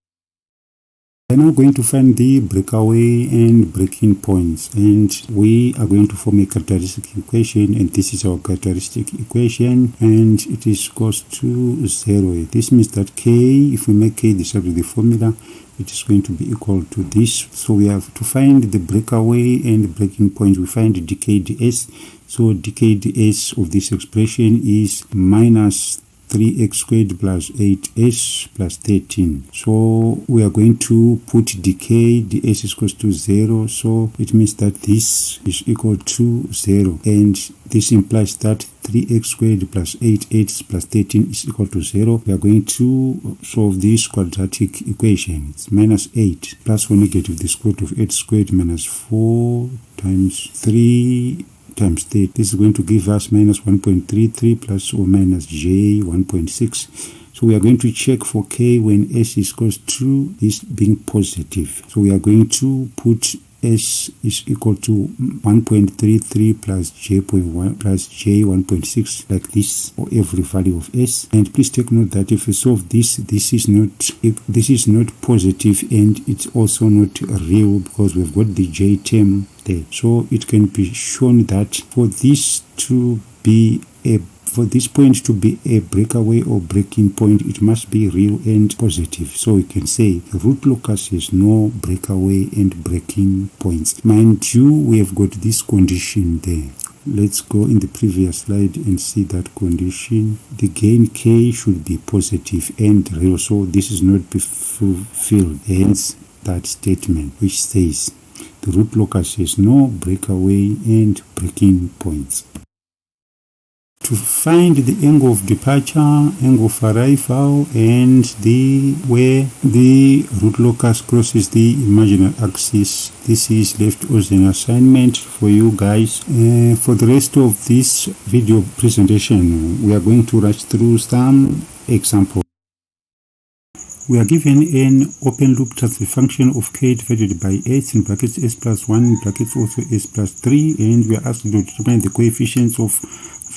We are now going to find the breakaway and breaking points, and we are going to form a characteristic equation, and this is our characteristic equation, and it is equals to 0. This means that k, if we make k the subject of the formula, it is going to be equal to this. So we have to find the breakaway and breaking point. We find dk ds. So dk ds of this expression is minus 3x squared plus 8s plus 13. So we are going to put dk ds is equal to 0. So it means that this is equal to 0. And this implies that 3x squared plus 8x plus 13 is equal to 0. We are going to solve this quadratic equation. It's minus 8 plus 1 negative the square root of 8 squared minus 4 times 3 times 30. This is going to give us minus 1.33 plus or minus j 1.6. So we are going to check for k when s is equal to this being positive. So we are going to put s is equal to 1.33 plus j.1 plus j 1.6 like this for every value of s. And please take note that if we solve this is not positive and it's also not real because we've got the j term there. So it can be shown that for this point to be a breakaway or breaking point, it must be real and positive. So we can say the root locus has no breakaway and breaking points. Mind you, we have got this condition there. Let's go in the previous slide and see that condition. The gain k should be positive and real. So this is not fulfilled. Hence that statement which says the root locus has no breakaway and breaking points. To find the angle of departure, angle of arrival, and where the root locus crosses the imaginary axis, this is left as an assignment for you guys. For the rest of this video presentation, we are going to rush through some examples. We are given an open loop transfer function of k divided by s in brackets s plus 1 in brackets also s plus 3, and we are asked to determine the coefficients of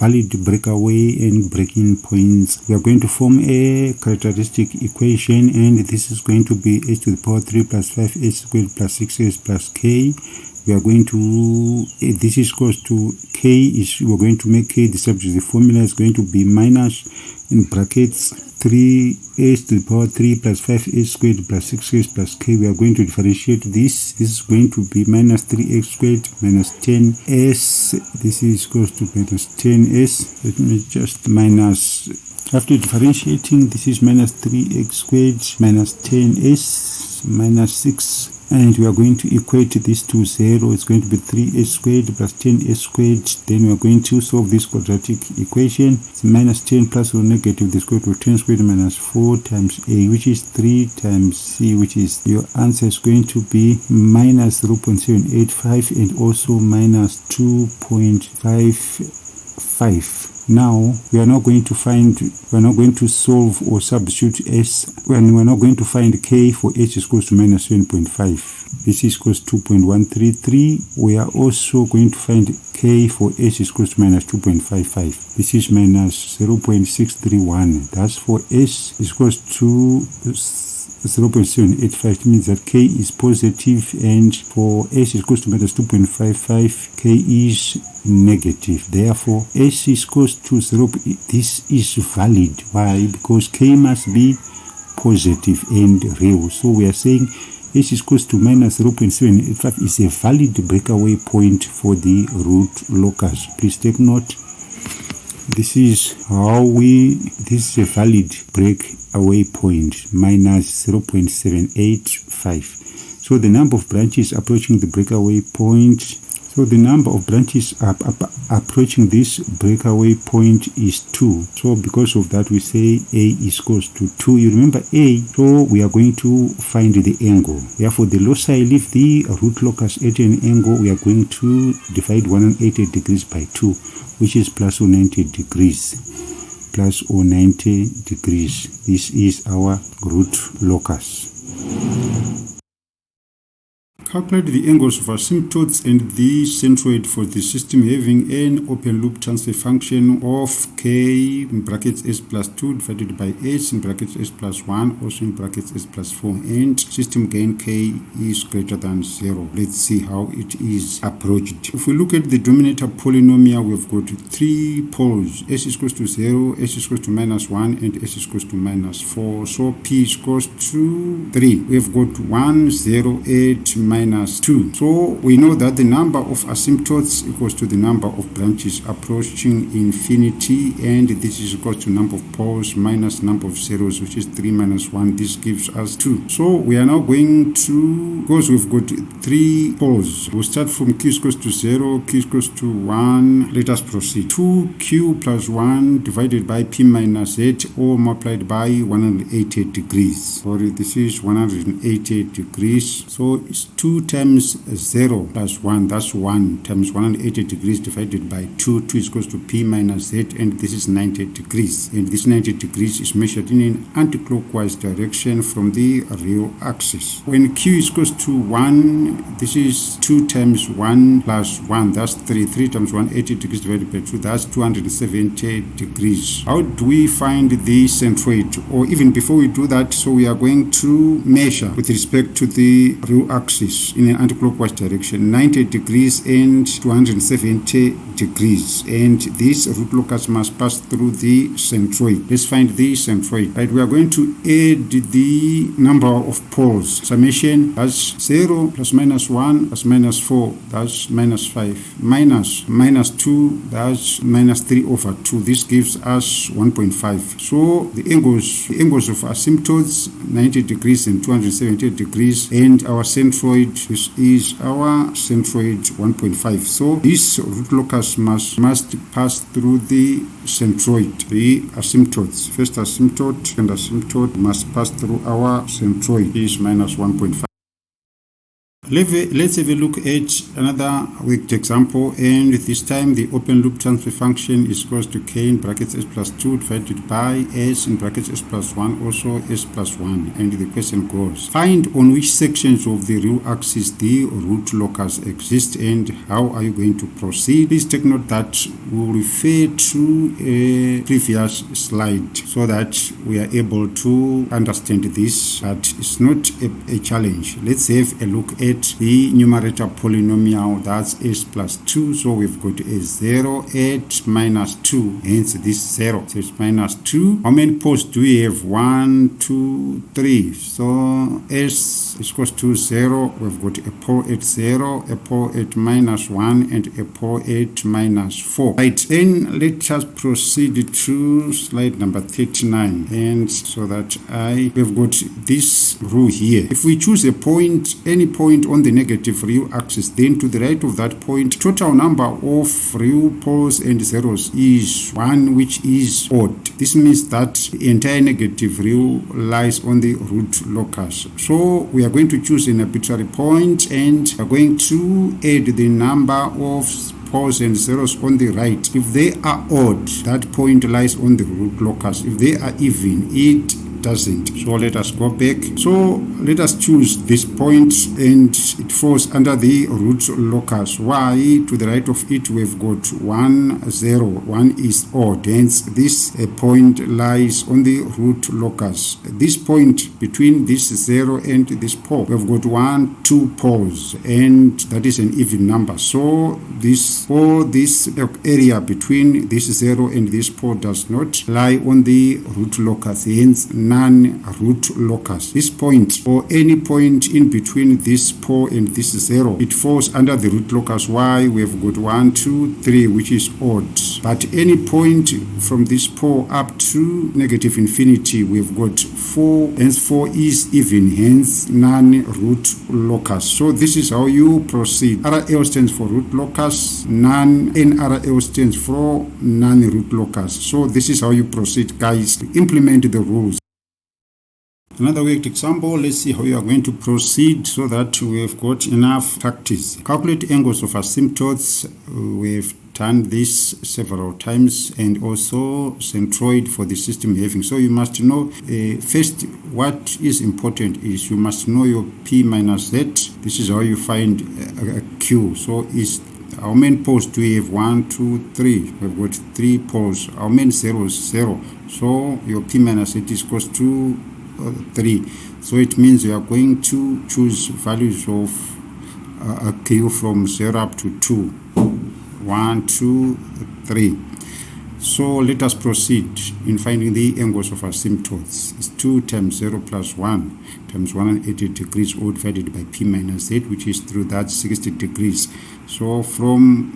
valid breakaway and breaking points. We are going to form a characteristic equation, and this is going to be s to the power 3 plus 5s squared plus 6s plus k. We are going to, this is equals to k is, we are going to make k the subject of the formula is going to be minus in brackets 3s to the power 3 plus 5s squared plus 6s plus k. We are going to differentiate this. This is going to be minus 3x squared minus 10s. This is equals to minus 10s. Let me just minus, after differentiating, this is minus 3x squared minus 10s minus 6. And we are going to equate this to 0. It's going to be 3s squared plus 10s squared. Then we are going to solve this quadratic equation. It's minus 10 plus or negative the square root of 10 squared minus 4 times a, which is 3 times c, which is, your answer is going to be minus 0.785 and also minus 2.55. Now we are not going to solve or substitute s, when we are not going to find k for h is equals to minus 7.5. This is equals to 2.133. We are also going to find k for h is equals to minus 2.55. This is minus 0.631. That's for s is equals to 0.785. means that k is positive, and for s is equals to minus 2.55, k is negative. Therefore s is equals to 0. This is valid. Why? Because k must be positive and real. So we are saying s is equals to minus 0.785 is a valid breakaway point for the root locus. Please take note. This is this is a valid breakaway point, minus 0.785. So the number of branches approaching the breakaway point So the number of branches approaching this breakaway point is 2. So because of that, we say A is equals to 2. You remember A, so we are going to find the angle. Therefore, the loci leave the root locus at an angle. We are going to divide 180 degrees by 2, which is plus or 90 degrees. Plus or 90 degrees. This is our root locus. Calculate the angles of asymptotes and the centroid for the system having an open loop transfer function of k in brackets s plus 2 divided by s in brackets s plus 1, also in brackets s plus 4, and system gain k is greater than 0. Let's see how it is approached. If we look at the denominator polynomial, we've got 3 poles, s is equals to 0, s is equals to minus 1, and s is equals to minus 4. So p is equals to 3. We've got 1, 0, 8, minus 2. So we know that the number of asymptotes equals to the number of branches approaching infinity, and this is equal to number of poles minus number of zeros, which is 3 minus 1. This gives us 2. So we are now going to, because we've got 3 poles, we'll start from q is equals to 0, q is equals to 1. Let us proceed. 2q plus 1 divided by p minus z, or multiplied by 180 degrees. Sorry, this is 180 degrees. So it's 2 times 0 plus 1, that's 1 times 180 degrees divided by 2. 2 is equals to p minus z, and this is 90 degrees. And this 90 degrees is measured in an anti-clockwise direction from the real axis. When q is equals to 1, this is 2 times 1 plus 1, that's 3. 3 times 180 degrees divided by 2, that's 270 degrees. How do we find the centroid? Or even before we do that, so we are going to measure with respect to the real axis in an anti-clockwise direction, 90 degrees and 270 degrees, and this root locus must pass through the centroid. Let's find the centroid. Right, we are going to add the number of poles. Summation, that's 0 plus minus 1 plus minus 4, that's minus 5, minus 2, that's minus 3 over 2. This gives us 1.5. So the angles of asymptotes, 90 degrees and 270 degrees, and our centroid, this is our centroid 1.5. So this root locus must pass through the centroid, the asymptotes. First asymptote, second asymptote must pass through our centroid, is minus 1.5. Let's have a look at another wicked example, and this time the open loop transfer function is equals to k in brackets s plus 2 divided by s in brackets s plus 1, also s plus 1, and the question goes, find on which sections of the real axis the root locus exists, and how are you going to proceed? Please take note that we will refer to a previous slide so that we are able to understand this, but it's not a challenge. Let's have a look at the numerator polynomial, that's s plus 2. So we've got a 0 at minus 2, hence this 0. So it's minus 2. How many poles do we have? 1, 2, 3. So s is equals to 0. We've got a pole at 0, a pole at minus 1, and a pole at minus 4. Right, then let us proceed to slide number 39. And so that we've got this rule here. If we choose a point, any point on the negative real axis, then to the right of that point, total number of real poles and zeros is 1, which is odd. This means that the entire negative real lies on the root locus. So we are going to choose an arbitrary point, and we are going to add the number of poles and zeros on the right. If they are odd, that point lies on the root locus. If they are even, it doesn't. So let us go back. So let us choose this point, and it falls under the root locus. Why? To the right of it we've got 1, 0. 1 is odd, hence this point lies on the root locus. This point between this 0 and this pole, we've got 1, 2 poles, and that is an even number. So this area between this 0 and this pole does not lie on the root locus, hence non-root locus. This point or any point in between this pole and this 0, it falls under the root locus. Why? We have got 1, 2, 3, which is odd. But any point from this pole up to negative infinity, we've got 4, hence 4 is even, hence non-root locus. So this is how you proceed. RL stands for root locus, NRL stands for non-root locus. So this is how you proceed, guys. Implement the rules. Another worked example, let's see how you are going to proceed so that we have got enough practice. Calculate angles of asymptotes. We've done this several times, and also centroid for the system having. So you must know, first, what is important is you must know your P minus Z. This is how you find a Q. So is how many poles do we have? 1, 2, 3. We've got 3 poles. How many zeros? 0. So your P minus Z is equals to 3. So it means you are going to choose values of a Q from 0 up to 2. 1, 2, 3. So let us proceed in finding the angles of asymptotes. It's 2 times 0 plus 1 times 180 degrees, all divided by P minus Z, which is through that 60 degrees. So from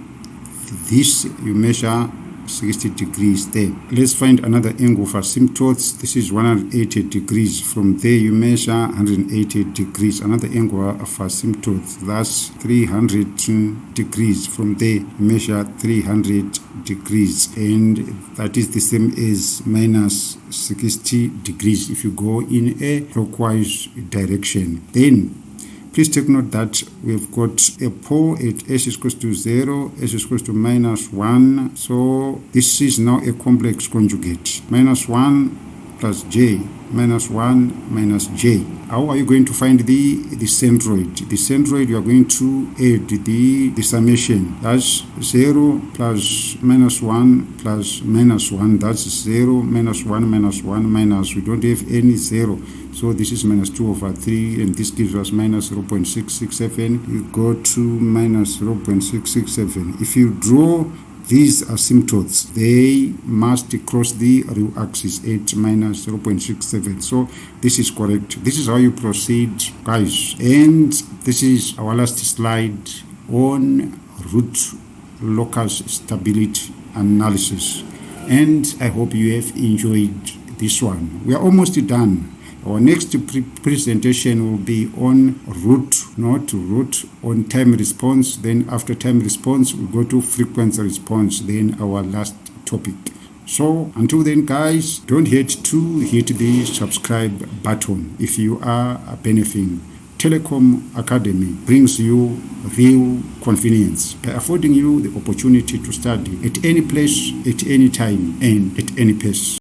this you measure 60 degrees there. Let's find another angle of asymptotes. This is 180 degrees. From there you measure 180 degrees. Another angle of asymptotes, that's 300 degrees. From there you measure 300 degrees, and that is the same as minus 60 degrees if you go in a clockwise direction. Then please take note that we've got a pole at s is equals to 0, s is equals to minus 1. So this is now a complex conjugate. Minus 1 plus j, minus 1 minus j. How are you going to find the centroid? The centroid, you are going to add the summation. That's 0 plus minus 1 plus minus 1. That's 0 minus 1 minus 1 minus. We don't have any 0. So this is minus 2 over 3, and this gives us minus 0.667. You go to minus 0.667. If you draw these asymptotes, they must cross the real axis at minus 0.67. So this is correct. This is how you proceed, guys. And this is our last slide on root locus stability analysis. And I hope you have enjoyed this one. We are almost done. Our next presentation will be on root, not root, on time response. Then after time response, we go to frequency response, then our last topic. So until then, guys, don't forget to hit the subscribe button if you are benefiting. Telecom Academy brings you real convenience by affording you the opportunity to study at any place, at any time, and at any pace.